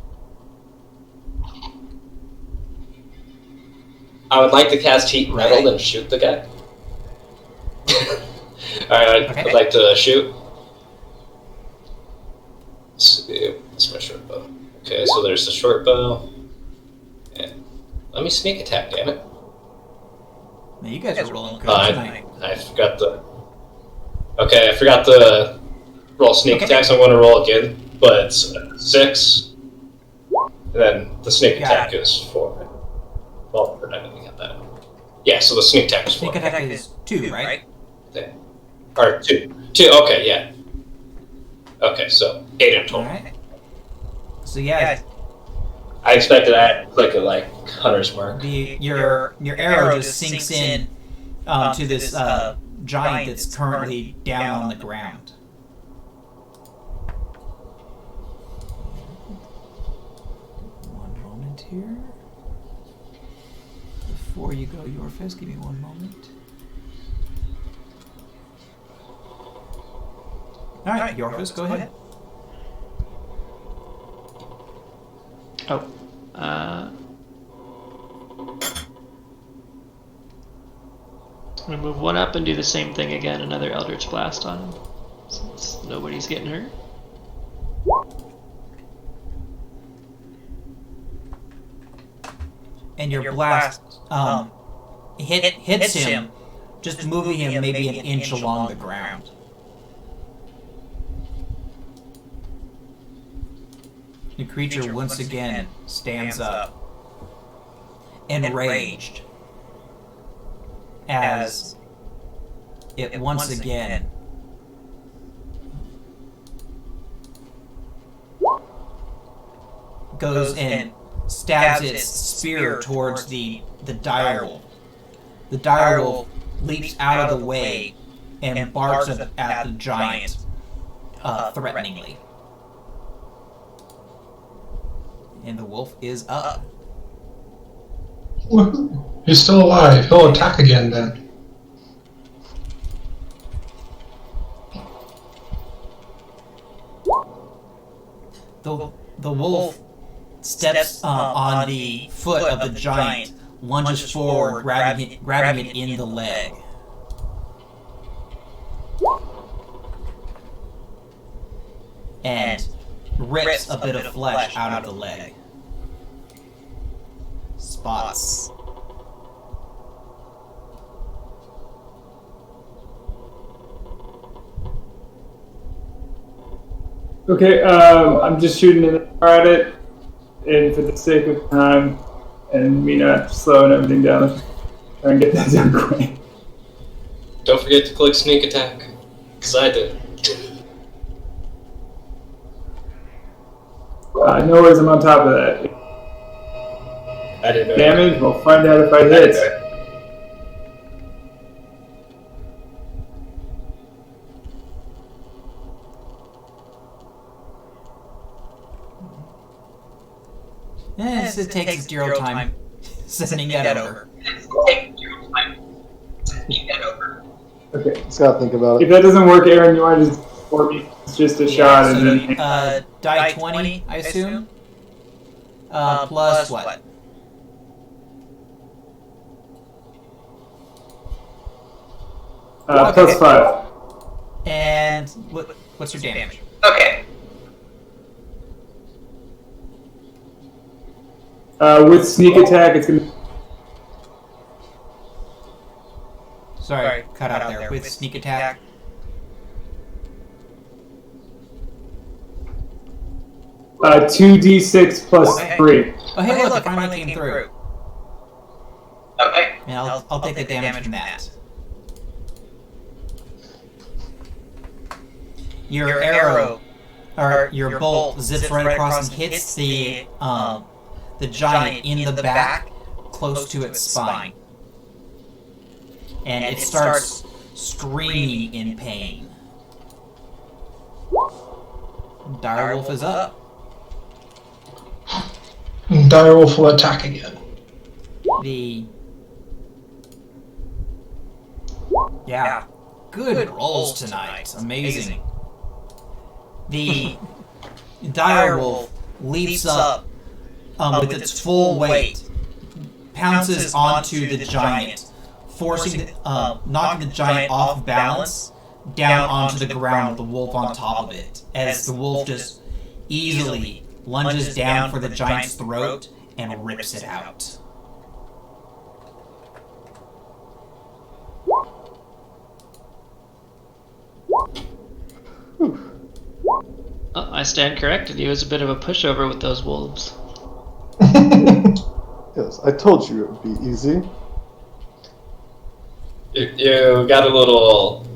I would like to cast Heat Metal and shoot the guy. Alright, I'd like to shoot. Let's see, that's my short bow. Okay, so there's the short bow. And let me sneak attack, damn it. Now you guys are rolling good I tonight. forgot the... Okay, I forgot to roll sneak attack, so I'm going to roll again. But it's 6. And then the sneak attack is 4. Well, we're not going to get that. Yeah, so the sneak attack is 4. Sneak attack is 2, right? Okay. Or 2. 2, okay, yeah. Okay, so 8 in total. Alright. So yeah, I expected I had like a hunter's mark. your arrow just sinks in to this giant that's currently down on the ground. One moment here. Before you go, Yorfis, give me one moment. Alright, Yorfis, go ahead. Oh. I'm gonna move one up and do the same thing again, another Eldritch Blast on him. Since nobody's getting hurt. And your blast hits him, just moving him maybe an inch along the ground. The creature once again stands up, enraged, as it once again goes and stabs its spear towards the the direwolf. The direwolf leaps out of the way and barks at the giant threateningly. And the wolf is up. Woohoo. He's still alive. He'll attack again then. The wolf steps on the foot of the giant, lunges forward, grabbing it in the leg. And rips a bit of flesh out of the leg. Spots. Okay, I'm just shooting an arrow at it, and for the sake of time and me not slowing everything down, let's try and get that done quick. Don't forget to click sneak attack, because I did. No worries, I'm on top of that. I didn't know. Damage, we'll find out if I hit. It takes zero time sending that over. Okay. Just gotta think about If it. that doesn't work, Aaron, you want to just for me? It's just a shot, So and then die 20, I assume? Plus what? plus 5. And what's your damage? Okay. With sneak attack, it's gonna. Sorry, cut out there. With sneak attack. Uh, 2d6 plus 3. Oh, hey, look, it finally came through. Okay. And I'll take the damage from that. Your arrow, or your bolt, zips right across and hits the giant in the back, close to its spine. And it starts screaming in pain. Direwolf is up. Direwolf will attack again. Yeah, good rolls tonight. Amazing. The direwolf leaps up with its full weight, pounces onto the giant, knocking the giant off balance down onto the ground with the wolf on top of it, as the wolf just easily lunges down for the giant's throat and rips it out. Oh, I stand corrected. He was a bit of a pushover with those wolves. Yes, I told you it would be easy. You got a little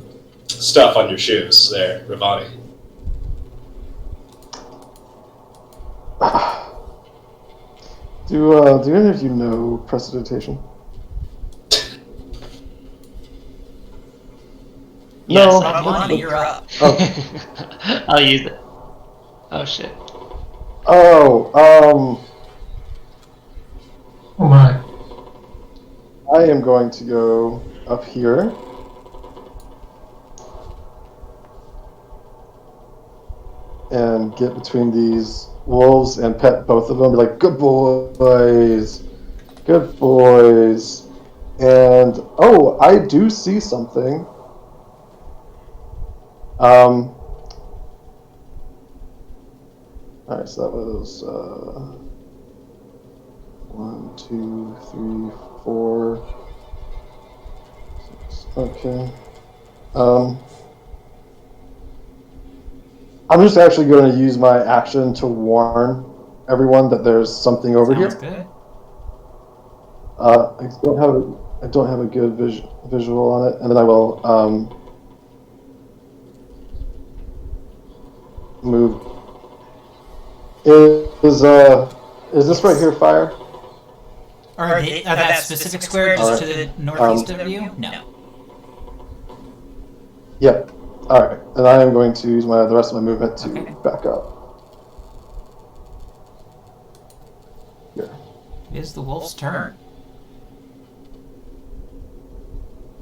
stuff on your shoes there, Ravani. Do any of you know prestidigitation? Yes, No. Monty, you're up. Oh. I'll use it. Oh shit. Oh, Oh my. I am going to go up here. And get between these wolves and pet both of them. Be like, good boys. Good boys. And, oh, I do see something. Alright, so that was 1, 2, 3, 4, 6. Okay. I'm just actually going to use my action to warn everyone that there's something over Sounds here. good. I don't have a good visual on it, and then I will move. Is this right here fire? Or that specific square just to the northeast of you? No. Yep. Alright. And I am going to use the rest of my movement to back up. Here. It is the wolf's turn.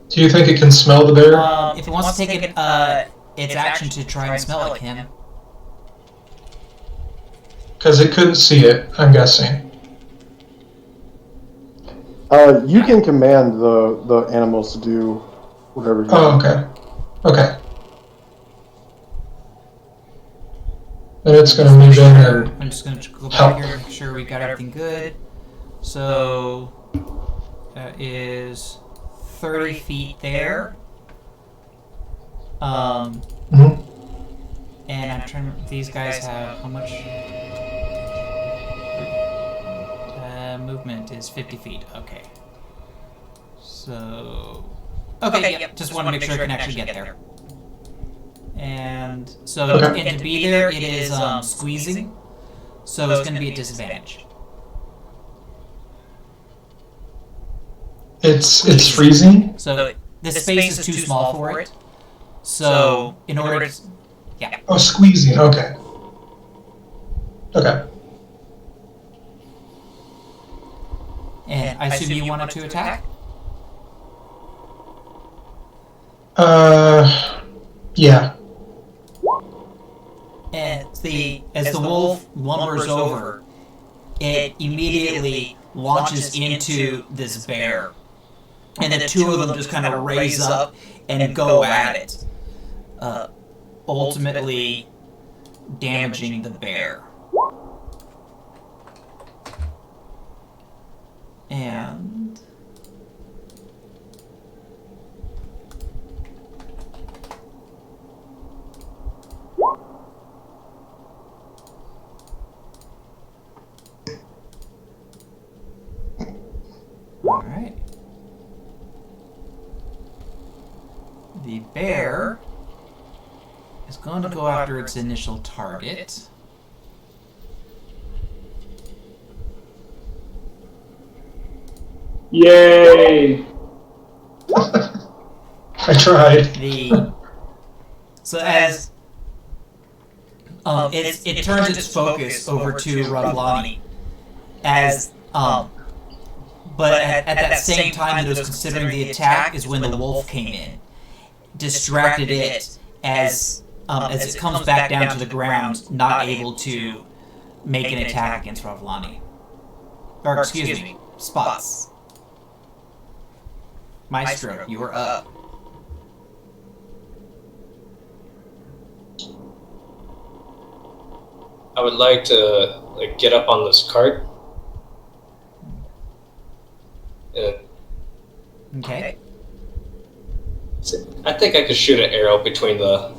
Do you think it can smell the bear? If it wants to take its action to try and smell it, can. Because it couldn't see it, I'm guessing. You can command the animals to do whatever you want. Okay. Okay. Then it's going to move in and... I'm just going to go back here and make sure we got everything good. So, that is 30 feet there. And I'm trying to... These guys have... How much? Movement is 50 feet. Okay. So... Okay, yep. Just want to make sure I can actually get there. And so, and to be there, it is squeezing. So it's going to be a disadvantage. It's freezing? So the space is too small for it. So in order to... Yeah. Oh, squeezing. Okay. Okay. And I assume you wanted to attack? Yeah. And as the wolf lumbers over, it immediately launches into this bear. And the two of them just kind of raise up and go at it, ultimately damaging the bear. And... Alright. The bear is going to go after its initial target. Yay! I tried. So as it turns its focus over to Ravlani, as but at that same time that it was considering the attack is when the wolf came in, distracted it as it comes back down to the ground, not able to make an attack against Ravlani. Or excuse me, Spots. Maestro, you are up. I would like to get up on this cart. Okay. I think I could shoot an arrow between the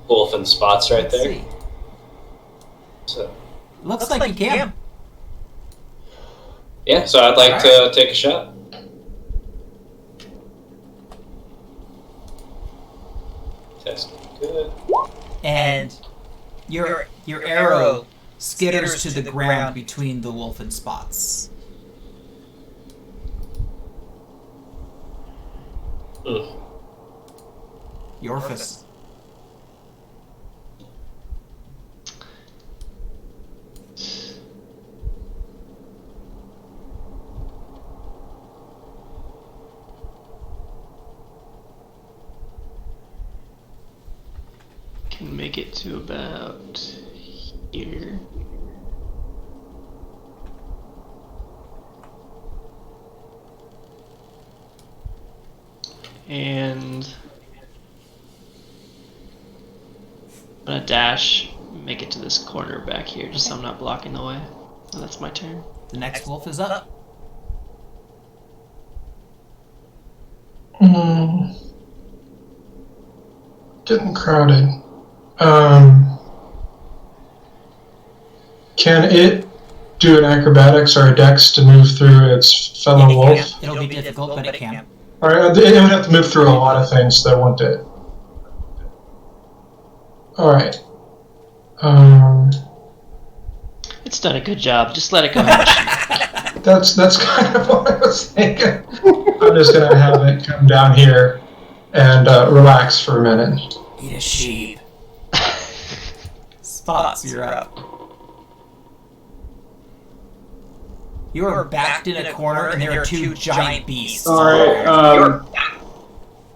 wolf and Spots right there. Let's see. So. Looks like you can. Yeah, so I'd like to take a shot. Test good. And your arrow skitters to the ground between the wolf and Spots. Yorfus. Can make it to about here. And I'm gonna dash, make it to this corner back here, just so I'm not blocking the way. So that's my turn. The next wolf is up. Getting crowded. Can it do an acrobatics or a dex to move through its fellow wolf? It'll be difficult, but it can. Alright, it would have to move through a lot of things that won't it. Alright. It's done a good job. Just let it go ahead and shoot. That's kind of what I was thinking. I'm just gonna have it come down here and relax for a minute. Eat a sheep. Spots, you're up. You are backed in a corner, and there are two giant beasts. All right.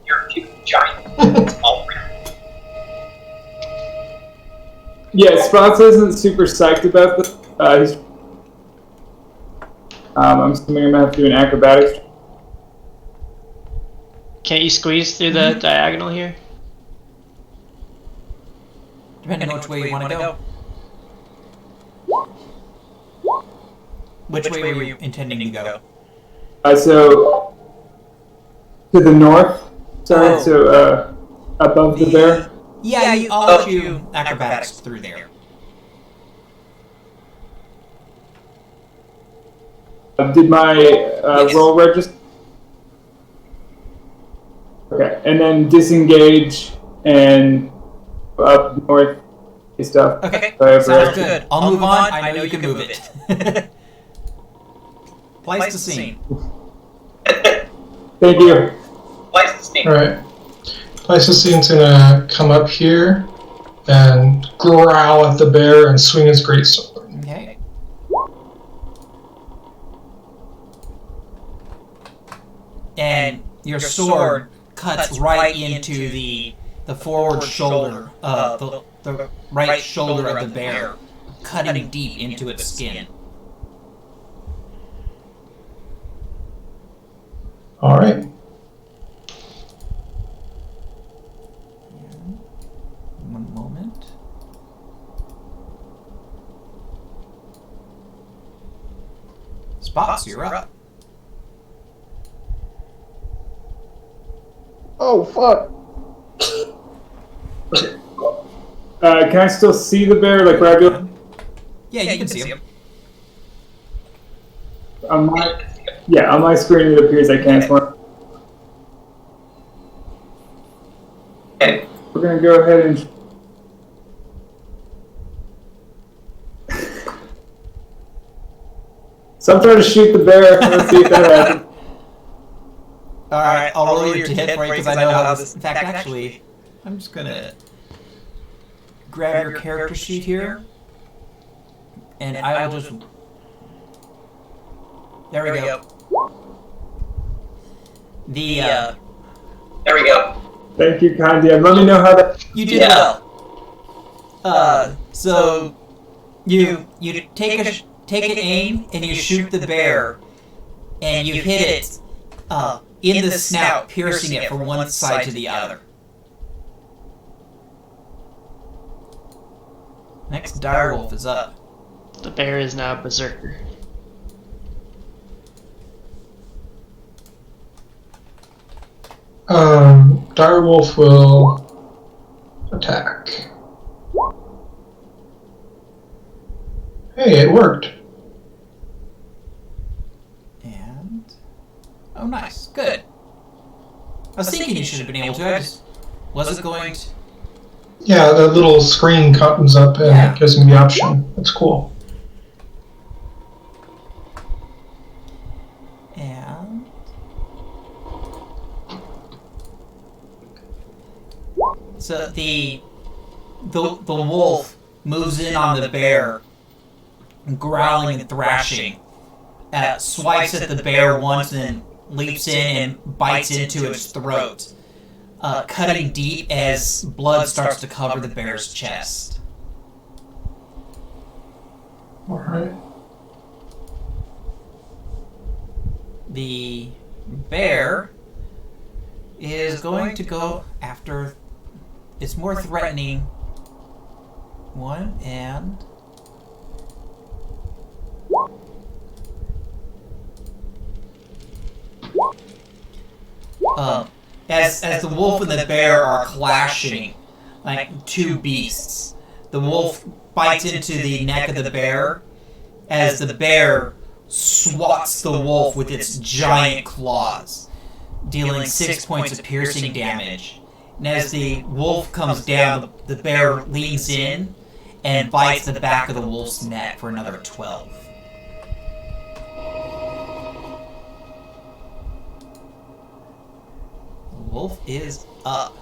You're two giant. Yeah, Spots isn't super psyched about this. I'm assuming I'm gonna have to do an acrobatics. Can't you squeeze through the diagonal here? Depending on which way you want to go. Which way were you intending to go? So to the north. Sorry. So above the bear. Yeah, I'll let you acrobatics through there. Did my roll register? Okay, and then disengage and up north stuff. Okay, Sounds good. I'll move on. I know you can move it. Place the scene. Thank you. Alright. Pleistocine's gonna come up here and growl at the bear and swing his greatsword. Okay. And your sword cuts right into the forward shoulder, the right shoulder of the bear, cutting deep into its skin. Alright. One moment. Spots, you're up. Oh, fuck. Can I still see the bear? Like where I go? Yeah, you can see him. On my screen it appears I can't. Okay. We're gonna go ahead and. So I'm trying to shoot the bear. Let's see if that happens. Alright, I'll roll your to hit for you because I know how this... In fact, actually, I'm just gonna grab your character sheet here, and I will just... There we go. There we go. Thank you, Kandia. Let me know how that. You did well. So you take an aim and you shoot the bear, and you hit it in the snout, piercing it from one side to the other. Next, Direwolf is up. The bear is now berserker. Direwolf will attack. Hey, it worked. And... oh, nice. Good. I was thinking you should have been able to. I just wasn't going to... Yeah, the little screen comes up and Yeah. it gives me the option. That's cool. And... so the wolf moves in on the bear, growling and thrashing, swipes at the bear once and then leaps in and bites into its throat, cutting deep as blood starts to cover the bear's chest. Alright. The bear is going to go after its more threatening one, and as the wolf and the bear are clashing like two beasts, the wolf bites into the neck of the bear as the bear swats the wolf with its giant claws, dealing 6 points of piercing damage. And as the wolf comes down, the bear leans in and bites the back of the wolf's neck for another 12. Wolf is up.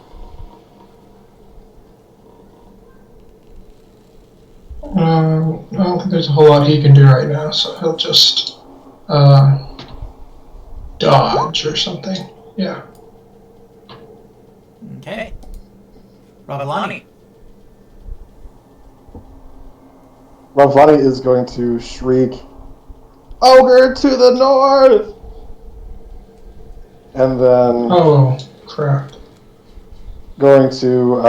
I don't think there's a whole lot he can do right now, so he'll just dodge or something. Yeah. Okay. Ravlani. Ravlani is going to shriek, "Ogre to the north!" And then Oh, crap. going to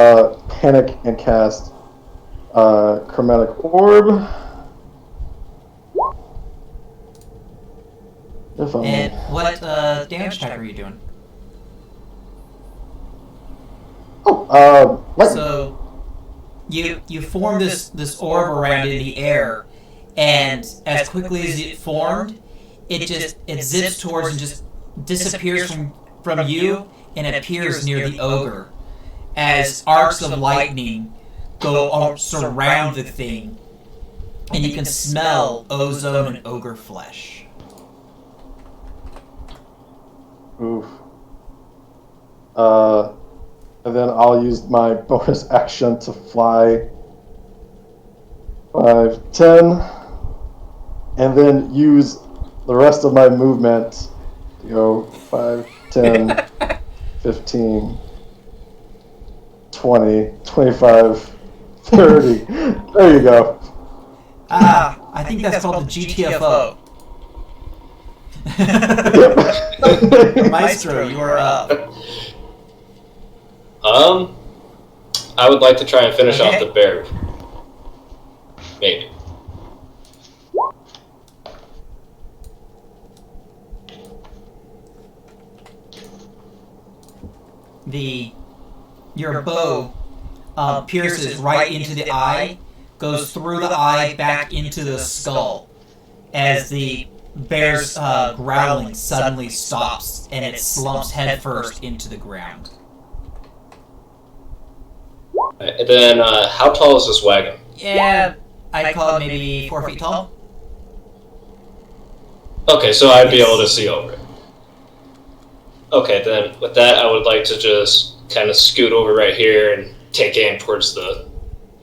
panic and cast Chromatic Orb. If only. And what damage type are you doing? Lightning. So you form this orb around in the air, and as quickly as it formed, it zips towards and just disappears from you and appears near the ogre as arcs of lightning go surround the thing, and you can smell ozone and ogre flesh. Oof. And then I'll use my bonus action to fly 5, 10, and then use the rest of my movement to go 5, 10, 15, 20, 25, 30. There you go. I think that's called the GTFO. Maestro, you are up. I would like to try and finish off the bear. Maybe. Your bow pierces right into the eye, goes through the eye back into the skull, as the bear's growling suddenly stops and it slumps headfirst into the ground. And then, how tall is this wagon? Yeah, I'd call it maybe 4 feet tall. Okay, so I'd be able to see over it. Okay, then with that, I would like to just kind of scoot over right here and take aim towards the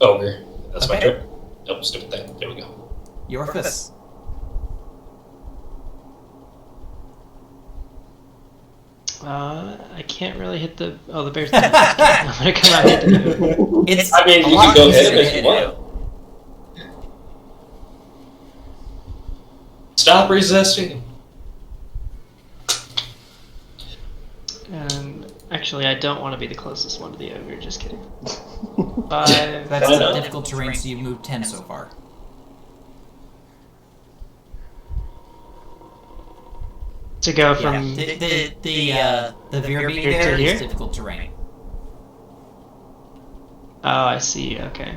ogre. That's my turn. Nope, stupid thing. There we go. Yorfus. I can't really hit the. Oh, the bear's. I'm gonna come out and hit the ogre. It's I mean, you can go hit him if you want. Stop resisting. And actually, I don't want to be the closest one to the ogre. Just kidding. 5. That's Why not? difficult terrain, so you've moved 10 so far. To go from The Veer being Here to there here? is difficult terrain. Oh, I see. Okay.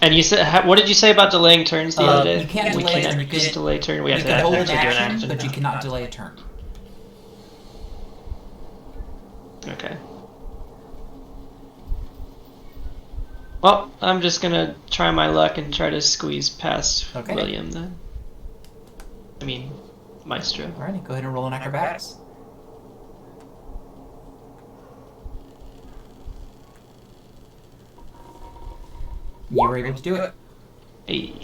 And you said, what did you say about delaying turns the other day? You can't we delay can't turn. You just can delay turn. We have You to can hold an actually do an action, action. but you cannot delay a turn. Okay. Well, I'm just gonna try my luck and try to squeeze past Okay. William then. I mean, Maestro. Alrighty, go ahead and roll an acrobatics. You were able to do it. Hey.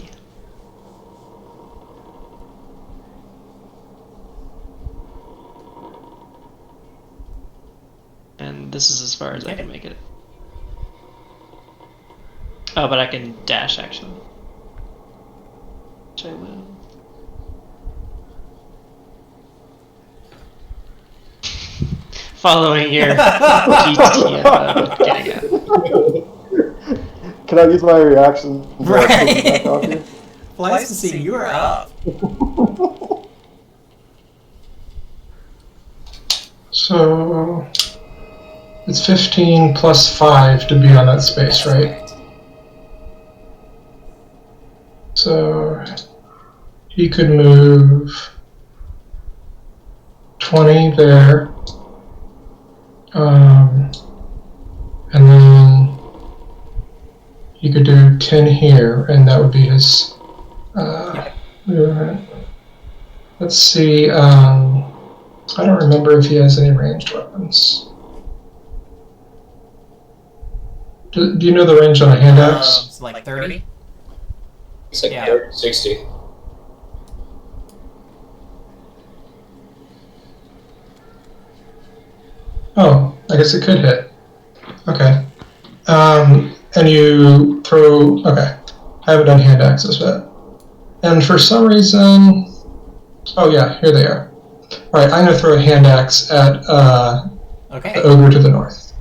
And this is as far as I can make it. Oh, but I can dash actually. Which I will. Following your GT of getting out. Can I use my reaction? to Right. take it back off you? Licensing, you are up. So it's 15 plus 5 to be on that space, right? So he could move 20 there. And then he could do 10 here, and that would be his. Let's see. I don't remember if he has any ranged weapons. Do you know the range on a hand axe? It's like 30. It's like Yeah. 60. Oh, I guess it could hit. Okay. And you throw. Okay. I haven't done hand axes yet. And for some reason. Oh, yeah, here they are. Alright, I'm going to throw a hand axe at Okay. the ogre to the north.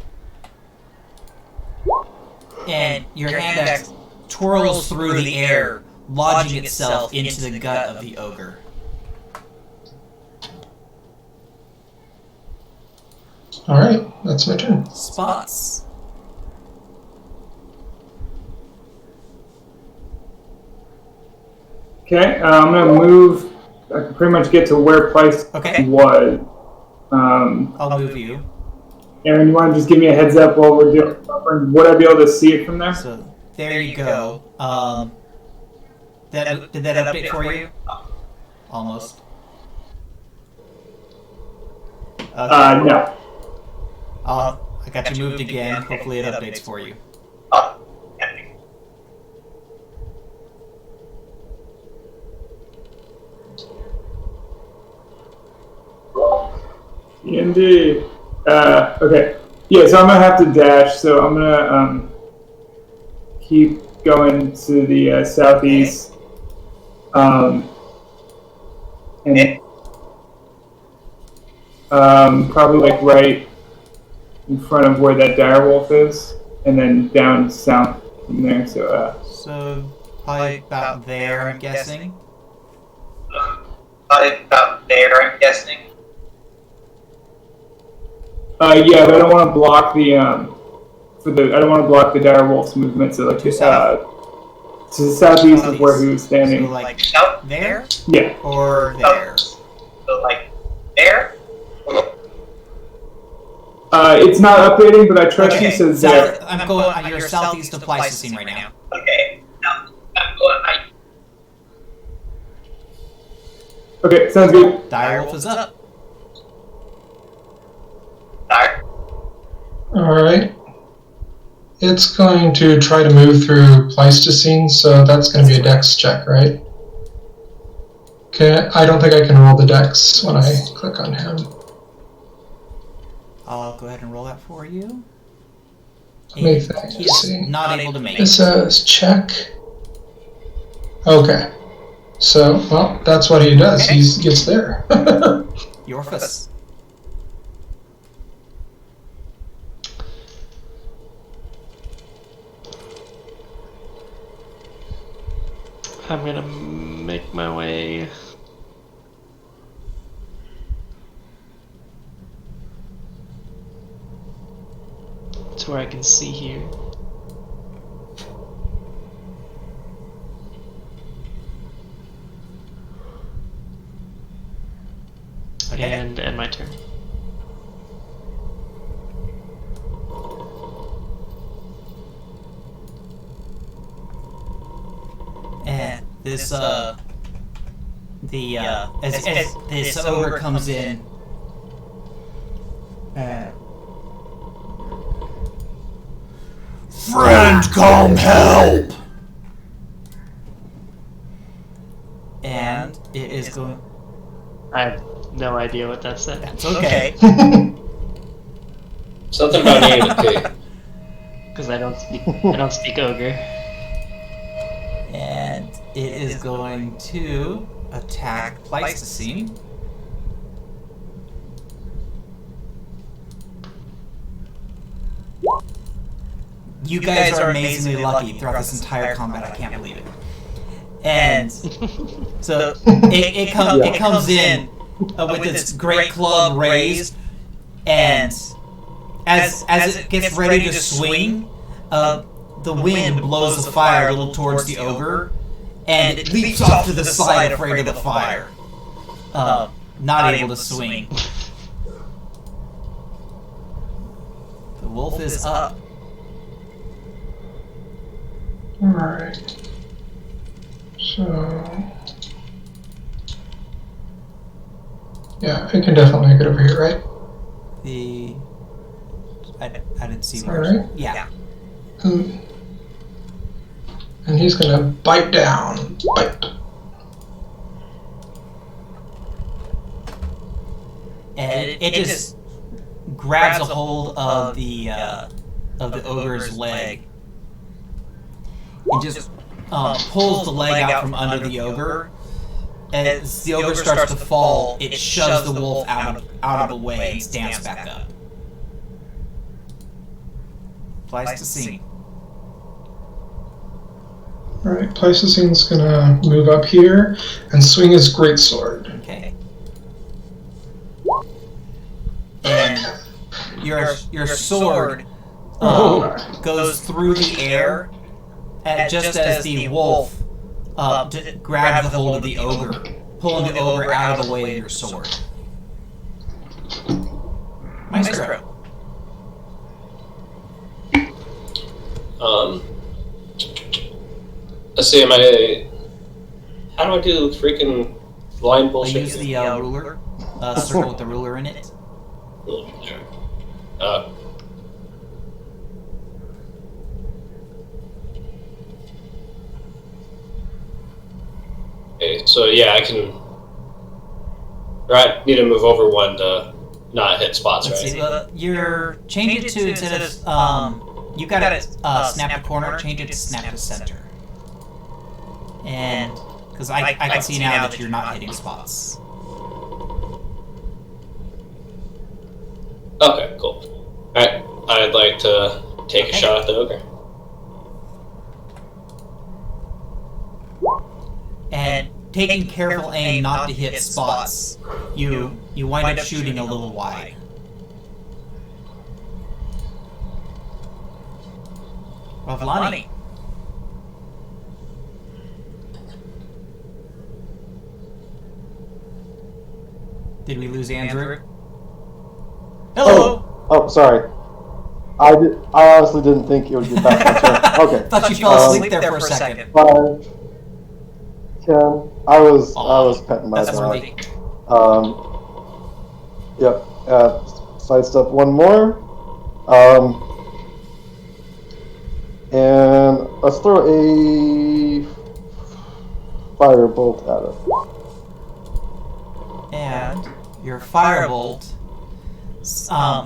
And your hand axe twirls through the air, lodging itself into the gut of the ogre. Alright, that's my turn. Spots. Okay, I'm gonna move. I can pretty much get to where Price Okay. was. I'll move you. Aaron, you want to just give me a heads up while we're doing? Would I be able to see it from there? So there you go. Did that update for you? Almost. No. I got you moved again. Hopefully it updates for you. Indeed. Okay. Yeah, so I'm gonna have to dash. So I'm gonna keep going to the southeast. And probably like right in front of where that direwolf is, and then down south from there. So So probably about there, I'm guessing. About there, I'm guessing. yeah, but I don't want to block the I don't want to block the direwolf's movement. So like to the southeast of where he was standing. So like Out there Yeah. or there. So like there. It's not updating, but I trust you. So there. I'm going on your southeast of Pleistocene right now. Okay. Now I'm going. Okay, sounds good. Direwolf is up. There. Alright. It's going to try to move through Pleistocene, so that's going to be a dex check, right? Okay, I don't think I can roll the dex when I click on him. I'll go ahead and roll that for you. Let me And think, he let's is see. not able to make It it. says check. Okay. So, well, that's what he does. Okay. He gets there. Yorfus. I'm gonna make my way to where I can see here. Okay. And end my turn. And this as this ogre comes in, friend, come help! And it is going. I have no idea what that said. It's okay. Something about needing a pig. Because I don't speak ogre. And it is going to attack Pleistocene. You guys are amazingly lucky throughout this entire combat. I can't believe it. And so it comes in with its great club raised, and as it gets ready to swing, the wind blows the fire a little towards the ogre, and it leaps off to the side, afraid of the fire. Not able to swing. The wolf is up. Alright. So... Yeah, I can definitely make it over here, right? I didn't see All where. right. Yeah. And he's gonna bite down. Bite. And it just grabs a hold of the ogre's leg and just pulls the leg out from under the ogre. As the ogre starts to fall, it shoves the wolf out of the way and stands back up. Applies to scene. Alright, Pleistocene's gonna move up here and swing his greatsword. Okay. And your sword goes through the air, and just as the wolf grabs the hold of the ogre, pulling the ogre out of the way of your sword. Maestro. Let's see, how do I do freaking line bullshit? Use the ruler, circle with the ruler in it. Okay, so yeah, I can. Right, need to move over one to not hit spots, Let's right? see, you're change it to instead of you got it snap to corner, change it to snap to center. And because I can see now that you're not hitting spots. Okay, cool. Alright, I'd like to take a shot at the ogre. And taking careful aim not to hit spots, you wind up shooting a little wide. Ravlani. Did we lose Andrew? Hello. Oh, sorry. I honestly didn't think it would get back to my turn. Okay. Thought you fell asleep there for a second. 5, 10. I was petting my That's dog. worthy. Yep. Sidestep one more. And let's throw a firebolt at it. And your firebolt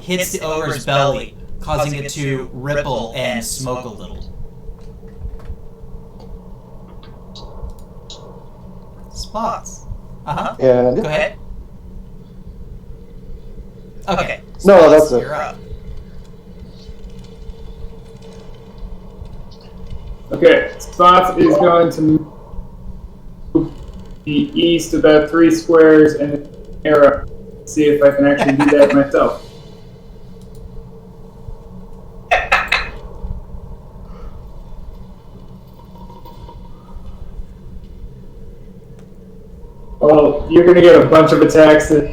hits the ogre's belly, causing it to ripple and smoke a little. Spots. And Go ahead. Okay. No, Spots, that's it. You're up. Okay, Spots is going to move the east about 3 squares and an arrow. See if I can actually do that myself. Well, you're gonna get a bunch of attacks that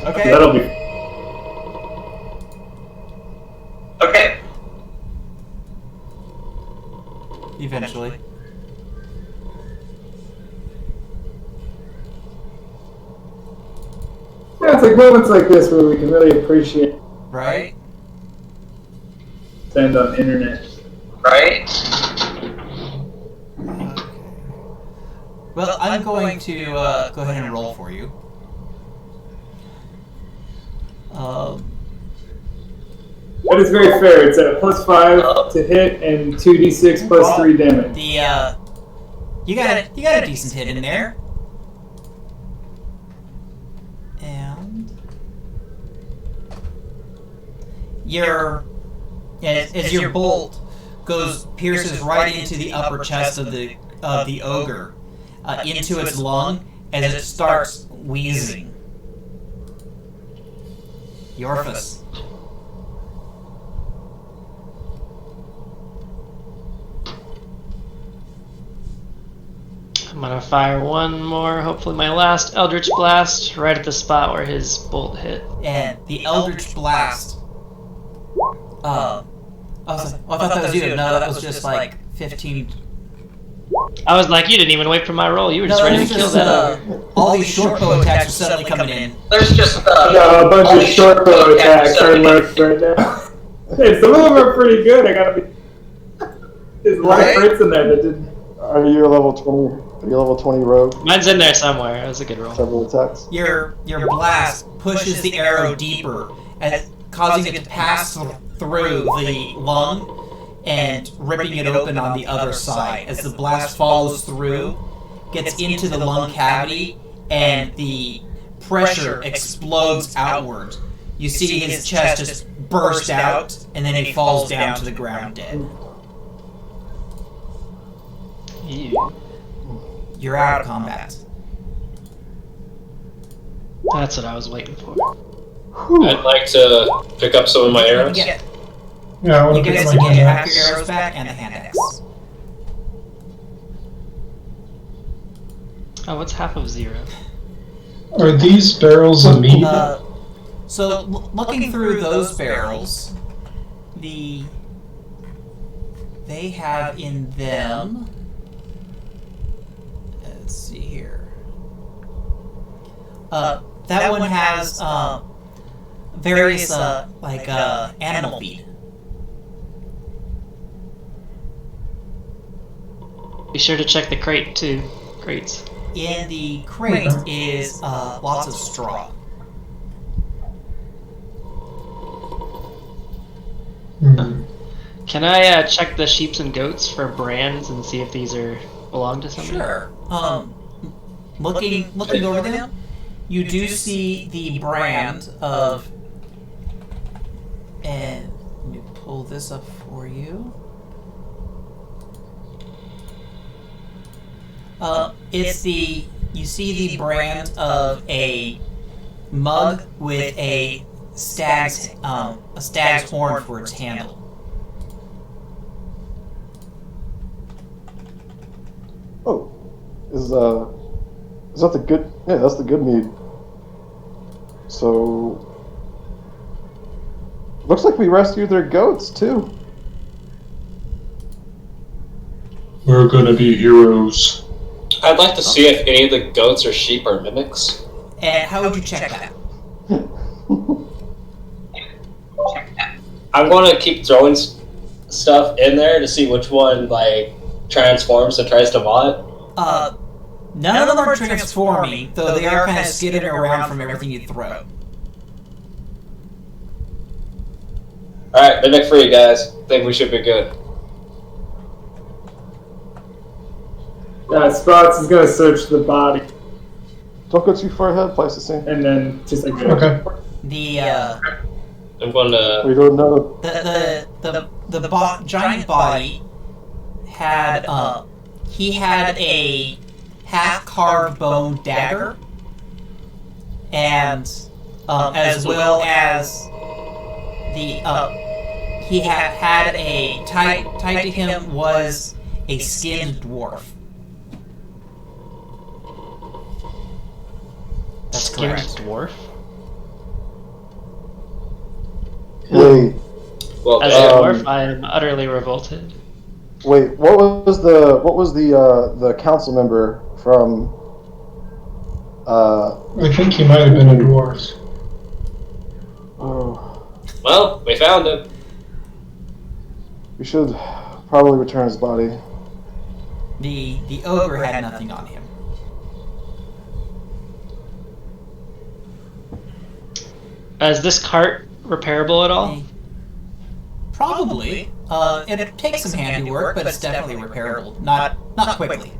Okay. that'll be. Okay. Eventually. Yeah, it's like moments like this where we can really appreciate Right? stand on internet. Right? Okay. Well, I'm going to go ahead and roll for you. That is very fair. It's at +5 to hit and 2d6 plus 3 damage. The you got a decent hit in there. And as your bolt pierces right into the upper chest of the ogre, into its lung as it starts wheezing. Yorfus. I'm gonna fire one more, hopefully my last Eldritch Blast, right at the spot where his bolt hit. And the Eldritch Blast. I thought that was you. No, that was just like 15. I was like, you didn't even wait for my roll. You were just No, ready it's to kill just, that. all these short bow attacks are suddenly coming in. There's just A bunch of short bow attacks are left right now. Hey, some of them are pretty good. I gotta be. There's a lot of crits in there that didn't. Are you a level 20? Are you a level 20 rogue? Mine's in there somewhere. It was a good roll. Several attacks. Your blast pushes the arrow deeper, causing it to pass through the lung and ripping it open on the other side. As the blast follows through, gets into the lung cavity, and the pressure explodes outward. You see his chest just burst out, and then he falls down to the ground dead. Ew. You're out of combat. That's what I was waiting for. I'd like to pick up some of my arrows. Yeah, Yeah, I want you to pick guys up can my get hand half axe. your arrows back and the hand axe. Oh, what's half of 0? Are these barrels of meat? So, looking through those barrels, they have in them. Let's see here. That one has various animal feed. Be sure to check the crate too. Crates. In the crate is lots of straw. Hmm. Can I check the sheeps and goats for brands and see if these belong to somebody? Sure. Looking over them, you do see the brand of, and let me pull this up for you. You see the brand of a mug with a stag's horn for its handle. Oh, is that the good? Yeah, that's the good mead. So, looks like we rescued their goats too. We're gonna be heroes. I'd like to see if any of the goats or sheep are mimics. And how would you check that? I'm going to keep throwing stuff in there to see which one transforms and tries to vomit. None of them are transforming, though they are kind of skittering around from everything you throw. Alright, mimic free, guys. Think we should be good. Spots is gonna search the body Don't go too far ahead, Pleistocene. and then just like Okay. The I'm going to... We don't know. the giant body had he had a half-carved bone dagger, and as well as the he had a tied to him was a skinned dwarf. That's Skinned correct. dwarf. Wait, Well, As a dwarf, I am utterly revolted. wait. What was the council member from? I think he might have been a dwarf. Oh, well, we found him. we should probably return his body. The ogre had nothing on him. Is this cart repairable at all? Probably. It takes some handiwork, but it's definitely repairable. Not quickly.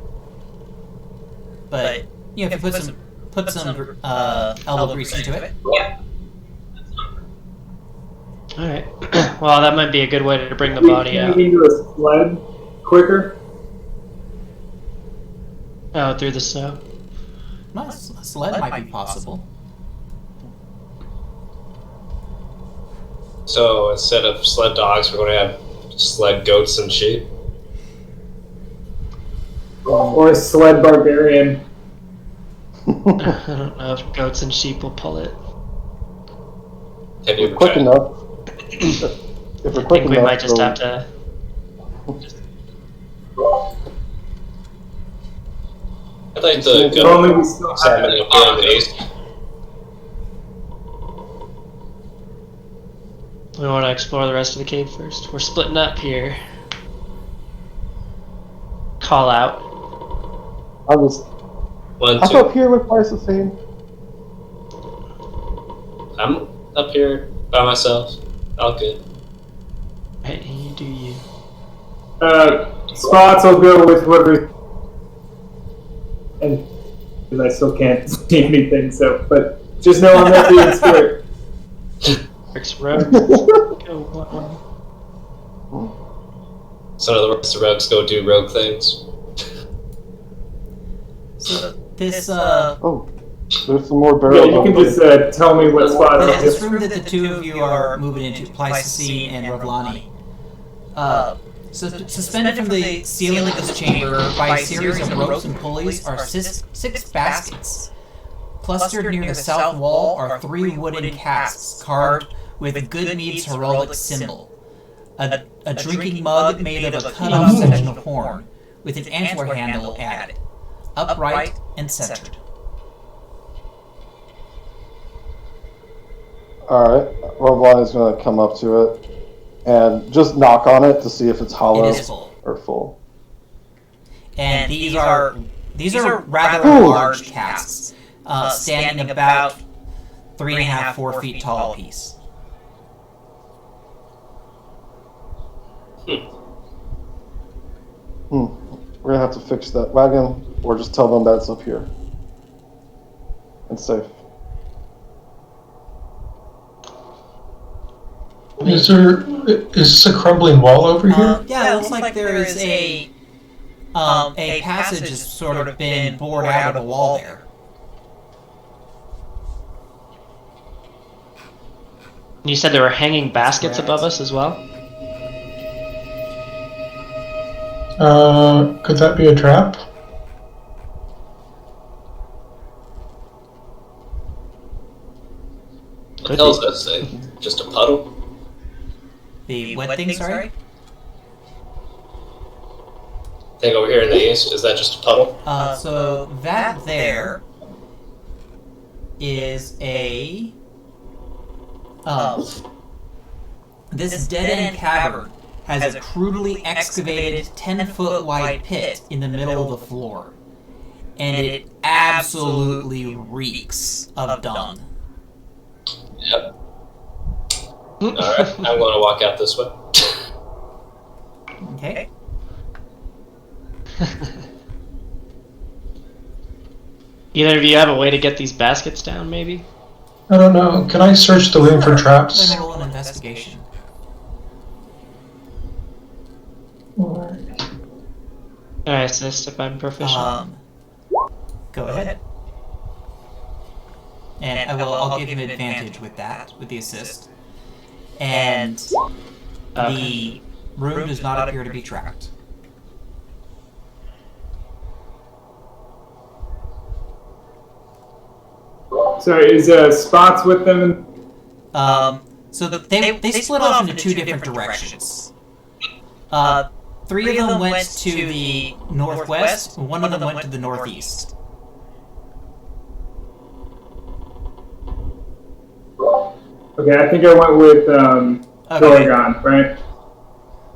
But if you put some elbow grease into it. Yeah. Alright. Well, that might be a good way to bring the body out. into a sled quicker. Oh, through the snow. A sled might be possible. So instead of sled dogs, we're going to have sled goats and sheep. Or a sled barbarian. I don't know if goats and sheep will pull it. Have you ever Quick tried? enough. If we're I quick think we enough, might just we'll- have to I'd like to If go only we still had examine up here in the east. We want to explore the rest of the cave first. We're splitting up here. Call out. I was. One, Up two. here with twice the same. I'm up here by myself. All good. Hey, you do you. Spots will go with whoever. And because I still can't see anything, so but just know I'm there being spirit. Rex Rogue. Go one. So in other words, the rogues go do rogue things. So this Oh, there's some more Yeah, barrels. you on can the- just tell me what spot it this is. room that the two of you are moving into, Pleistocene and Revlani. So suspended from the ceiling of this chamber by a series of ropes and pulleys are six baskets. Clustered near the south wall are 3 wooden casks carved with Goodmead's heraldic symbol. A drinking mug made of a cut-off section of horn, with an antler handle added, upright and centered. Alright, Roblon is going to come up to it and just knock on it to see if it's hollow It is full. or full. And these are rather large casks, standing about 3.5, 4 feet tall apiece. We're going to have to fix that wagon or just tell them that it's up here. It's safe. Is this a crumbling wall over here? Yeah, it looks like there is a passage has sort of been bored out of the wall there. You said there were hanging baskets above us as well? Could that be a trap? What the hell is this thing? Just a puddle? The what thing, sorry? Thing over here in the east, is that just a puddle? So that there is a this dead-end cavern has a crudely excavated 10-foot wide pit in the middle of the floor, and it absolutely reeks of dung. Yep. Alright, I'm going to walk out this way. Okay. Either of you have a way to get these baskets down, maybe? I don't know. Can I search the room for Then traps? roll an investigation. Can I assist if I'm proficient? Go ahead. And I'll give him advantage with that, with the assist. And the room does not appear to be trapped. Sorry, is Spots with them? So they split off into 2 different directions. 3 of them went to the northwest, and 1 of them went to the northeast. Okay, I think I went with Dorgon, right?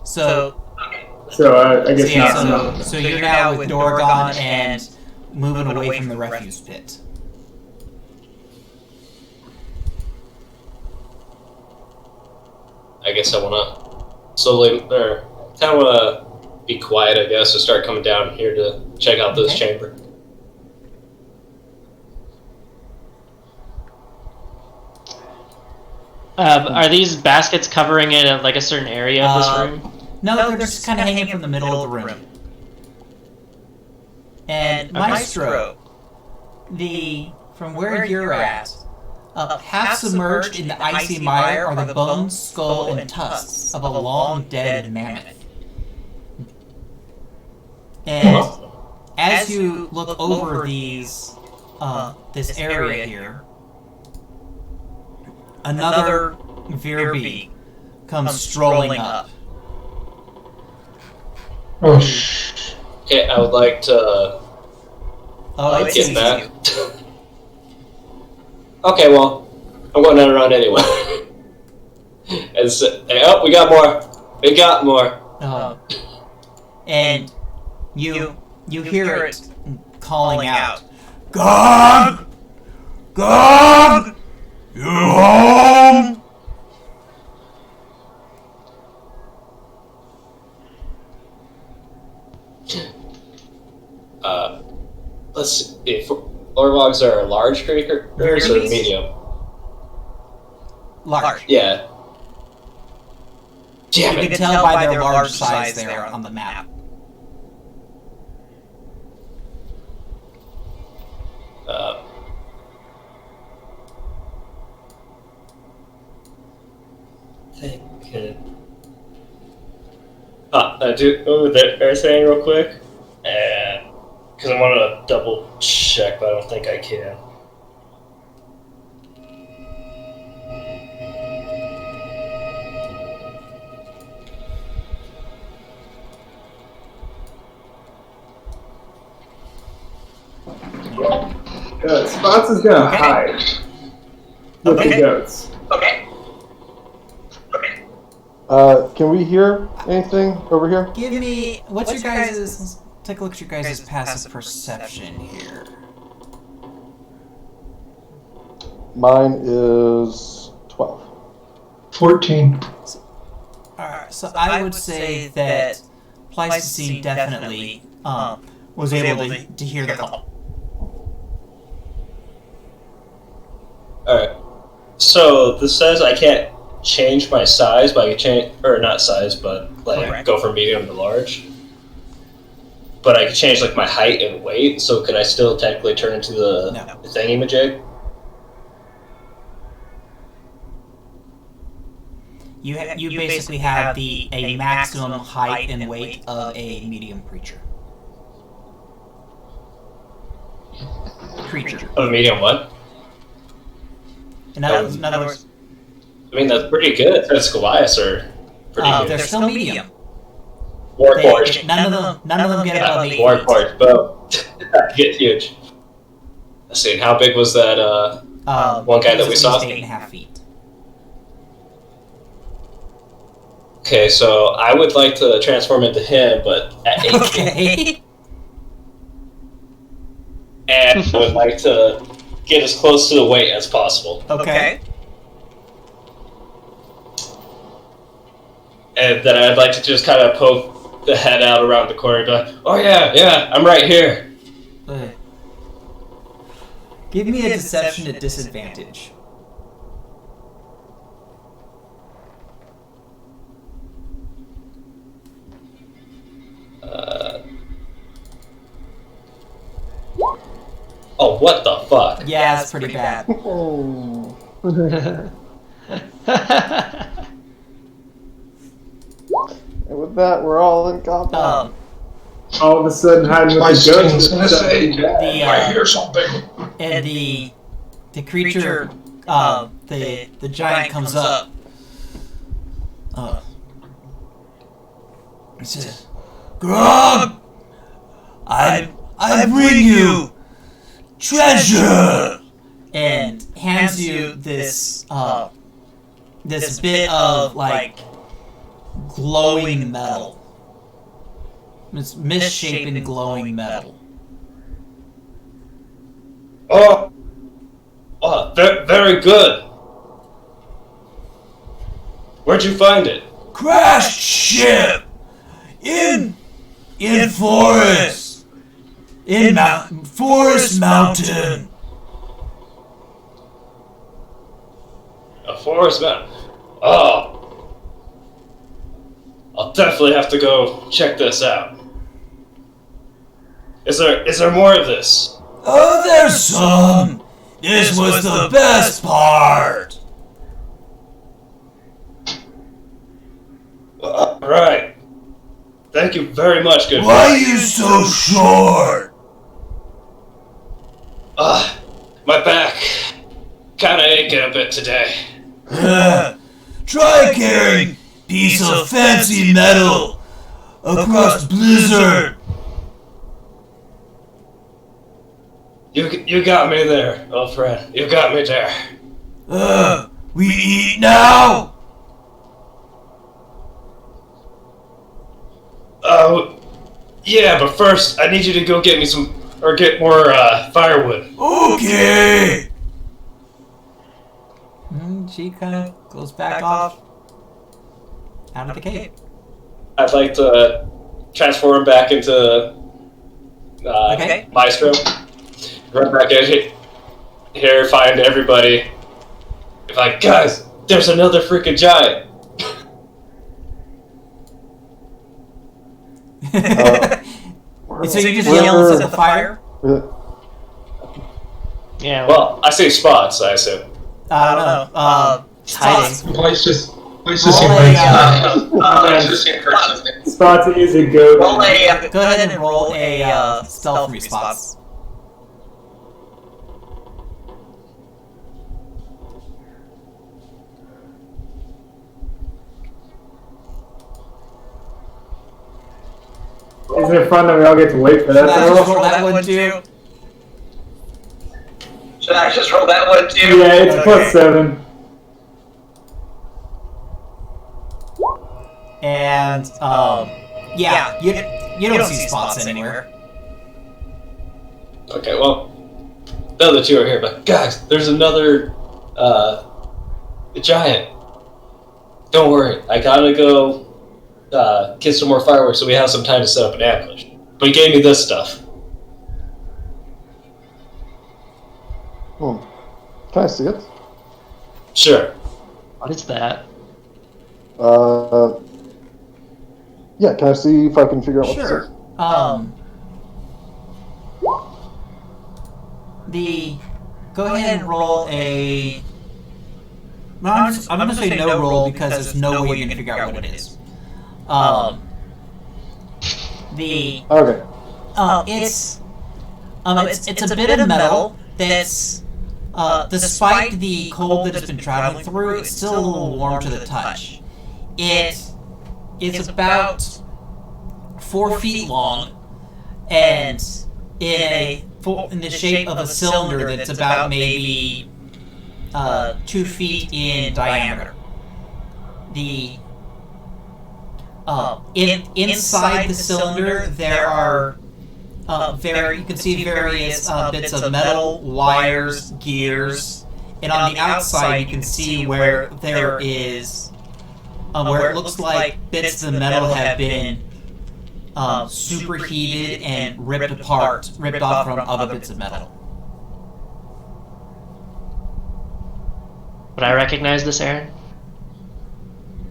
So I guess yeah, not. so you're now with Dorgon and moving away from the refuse pit. I guess I want to slowly, or kind of want to be quiet, I guess, and start coming down here to check out this Okay. chamber. Are these baskets covering it at like a certain area of this room? No, they're just kind of hanging from the middle of the room. And Maestro, from where you're at, half submerged in the icy mire are the bones, skull, and tusks of a long dead mammoth. And as you look over this area here, another Virbeak comes strolling up. Oh, shh. Okay, I would like to Oh, it's Getting easy. that. Okay, well, I'm going down around anyway. And so, oh, we got more. We got more. And you hear it calling out, "God! God! You home?" Let's see. If Orvogs are large creatures or medium? Large. Yeah. Damn You it. can tell by their large size there on the map. Do over there saying real quick, and because I want to double check, but I don't think I can. Spots is gonna hide with the goats. Okay. Can we hear anything over here? Give me what's your guys'? Let's take a look at your guys' passive perception here. Mine is 12. 14. Alright, so I would say that Pleistocene definitely was able to hear the call. Alright. So this says I can't change my size, but I can change, or not size, but like Correct. go from medium to large. But I can change like my height and weight, so could I still technically turn into the thingy-majig? You basically have a maximum height and weight of a medium creature. Of a medium what? In other words, I mean, that's pretty good. That's Goliaths are pretty good. they're still medium. Warforged. None of them get above 8 feet. Warforged, but get huge. Let's see, and how big was that one guy that we saw? 8.5 feet. Okay, so I would like to transform into him, but at 8 feet. Okay. And I would like to get as close to the weight as possible. Okay. And then I'd like to just kind of poke the head out around the corner and be like, oh yeah, I'm right here. Give me a deception at disadvantage. Oh, what the fuck? Yeah, that's pretty bad. And with that, we're all in combat. All of a sudden, hiding with My the skin's goats. gonna say, I The hear something. and the creature, the giant comes up. He says, "Grog, I bring you treasure," and hands you this this bit of like glowing metal. It's misshapen glowing metal. Oh, very good. Where'd you find it? Crashed ship in forest forest mountain. A forest mountain. Oh, I'll definitely have to go check this out. Is there more of this? Oh, there's some. This was the best part. Right. Thank you very much, good Why friend. you so short? My back kinda aching a bit today. Try carrying piece of fancy metal across blizzard. You got me there, old friend. You got me there. We eat now! Yeah, but first, I need you to go get me get more, firewood. Okay! She kind of goes back off out of the cave. I'd like to transform back into, Okay. Maestro. Run back in here, find everybody. If guys, there's another freaking giant. So you just yell into the fire? Yeah. Well, I say spots, I assume. I don't know. It's hiding. Let's just Roll see Spots is a goat. Go ahead and roll a stealth response. Isn't it fun that we all get to wait for that? Roll that one too. Should I just roll that one too? Yeah, it's +7. And yeah, you don't see spots anywhere. Okay, well, the other two are here, but guys, there's another giant. Don't worry, I gotta go get some more fireworks so we have some time to set up an ambush. But he gave me this stuff. Can I see it? Sure. What is that? Yeah, can I see if I can figure out what Sure. this is? Go ahead and roll a. No, I'm gonna say no roll because there's no way you can figure out what it is. Okay. It's a bit of metal that's despite the cold that it's been traveling through, it's still a little warm to the touch. It's about 4 feet long, and in the shape of a cylinder that's about maybe 2 feet in diameter. Inside the cylinder there are you can see various bits of metal, wires, gears, and on the outside you can see where there is where it looks like bits of metal have been superheated and ripped off from other bits of metal. Would I recognize this, Aaron?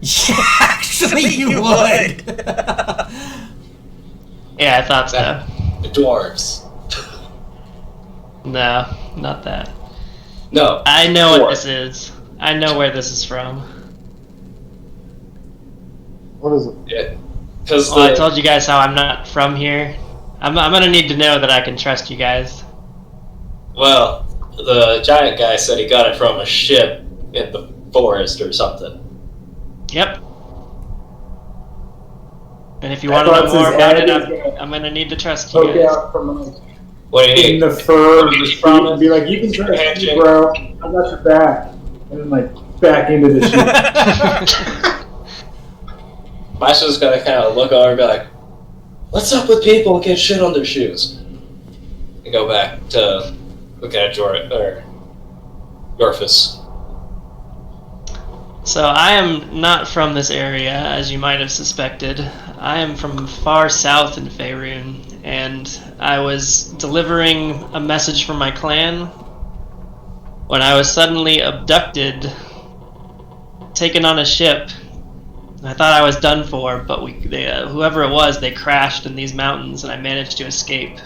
Yeah, actually you would. Yeah, I thought so. The dwarves. No, not that. No. I know dwarf. what this is. I know where this is from. What is it? Yeah. Because I told you guys how I'm not from here. I'm gonna need to know that I can trust you guys. Well, the giant guy said he got it from a ship in the forest or something. Yep. And if you want to know more about it, I'm gonna need to trust you Poke guys. out from What do you in need? the fur of the Pinky sheep promise? and be like, you can trust me, Handshake? bro. I got your back. And then, like, back into the sheep. Maestro's gonna kind of look over and be like, "What's up with people who get shit on their shoes?" And go back to looking at Yorfus. So I am not from this area, as you might have suspected. I am from far south in Faerun, and I was delivering a message from my clan when I was suddenly abducted, taken on a ship. I thought I was done for, but whoever it was, they crashed in these mountains, and I managed to escape.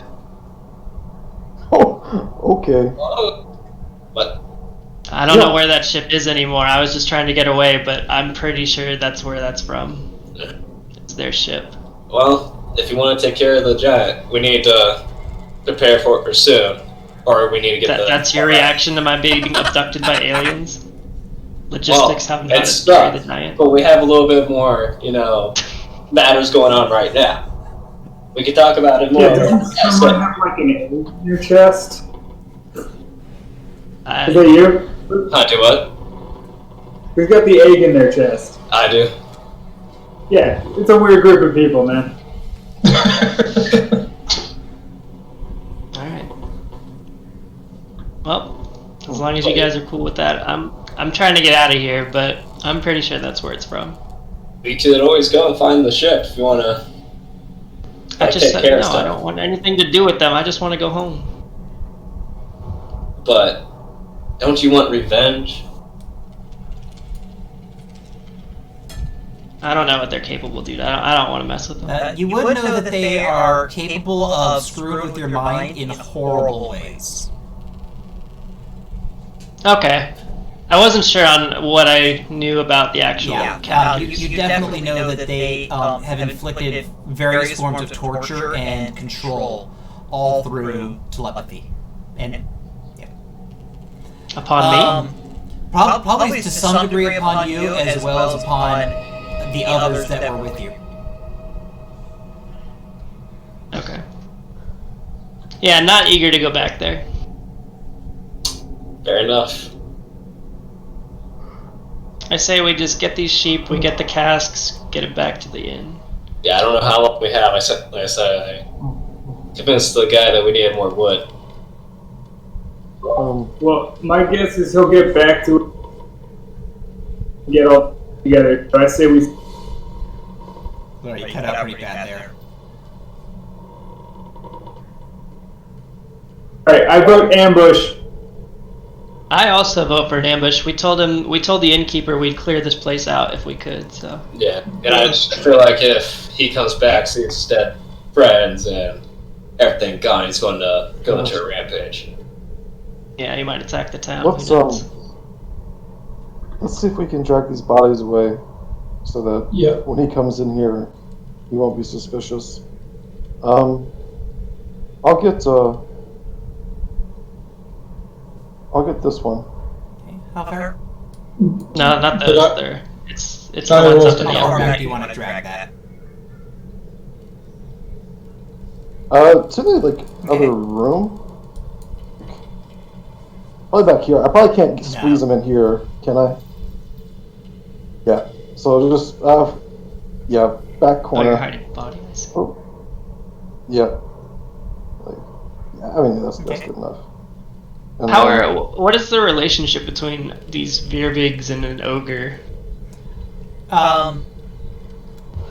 Oh, okay. But I don't know where that ship is anymore. I was just trying to get away, but I'm pretty sure that's where that's from. It's their ship. well, if you want to take care of the giant, we need to prepare for it soon, or we need to get That's your reaction to my being abducted by aliens? Logistics Well, haven't got it's to carry the stuff, giant. but we have a little bit more, matters going on right now. We could talk about it more. Yeah, doesn't someone have, like, an egg in your chest? Is that you? I do what? Who's got the egg in their chest? I do. Yeah, it's a weird group of people, man. Alright. Well, as long as you guys are cool with that, I'm trying to get out of here, but I'm pretty sure that's where it's from. We could always go and find the ship if you want to. I just said care no, of stuff. I don't want anything to do with them. I just want to go home. But don't you want revenge? I don't know what they're capable, dude. I don't want to mess with them. You would know that they are capable of screwing with your mind in horrible ways. Okay. I wasn't sure on what I knew about the actual Yeah, captives. you definitely know that they have inflicted various forms of torture and control all through telepathy. And yeah. Upon me? Probably to some degree upon you, as well as upon the others that were with you. Okay. Yeah, not eager to go back there. Fair enough. I say we just get these sheep, we get the casks, get it back to the inn. Yeah, I don't know how long we have. Like I said, I convinced the guy that we needed more wood. Well, my guess is he'll get back to it, get all together. So I say we. Sorry, you cut out pretty bad there. Alright, I vote ambush. I also vote for an ambush. We told the innkeeper we'd clear this place out if we could, so. Yeah, and I just feel like if he comes back, sees his dead friends and everything gone, he's going to go into a rampage. Yeah, he might attack the town. Let's see if we can drag these bodies away, so that when he comes in here, he won't be suspicious. I'll get this one. Okay, how far? No, not those. There. It's the How ones up in the How far upper. back do you want to drag that? To the other room. Probably back here. I probably can't squeeze them in here, can I? Yeah. So just back Oh, corner. you're hiding bodies. Oh. Yeah. I mean that's good enough. And What is the relationship between these Virbigs and an ogre? I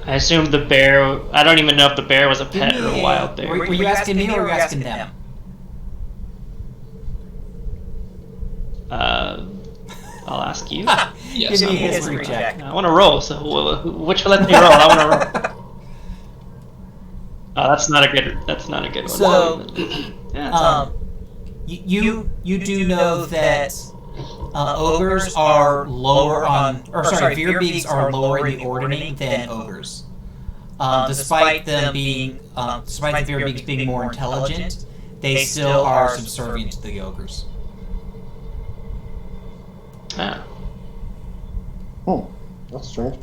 assumed the bear. I don't even know if the bear was a pet or a wild bear. Were you asking me or were you asking them? I'll ask you. Yes, Give me a I'm history over. check. I want to roll. So which one let me roll? I want to roll. Oh, that's not a good. That's not a good one. So, yeah, you do know that ogres are lower on, or sorry, Virbigs are lower in the ordering than ogres. Despite them being, despite the Virbigs being more intelligent, they still are subservient to the ogres. ah. That's strange.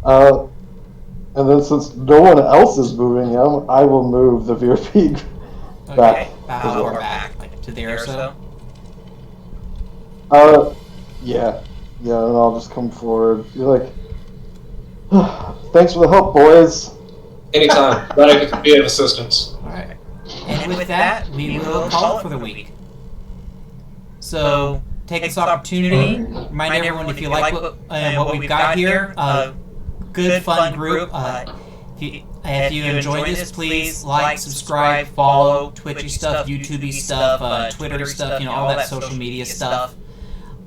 And then since no one else is moving him, I will move the Virpig back. How far back? Like to there or so? Yeah, and I'll just come forward. You're like, thanks for the help, boys. Anytime. Glad I could be of assistance. Alright. And with that, we will call it for the week. So, take this opportunity, remind everyone if you like what we've got here, good fun group. If you enjoy this, please like, subscribe, follow, Twitchy stuff, YouTubey stuff, Twitter stuff, all that social media stuff.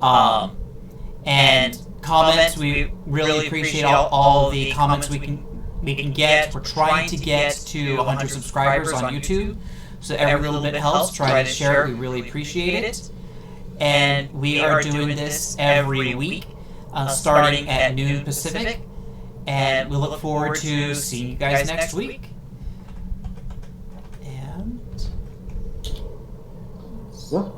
And comments, we really appreciate all the comments we can get. We're trying to get to 100 subscribers on YouTube, so every little bit helps. Try to share it, we really appreciate it. And we are doing this every week, starting at noon Pacific. And we look forward to seeing you guys next week. And Yeah.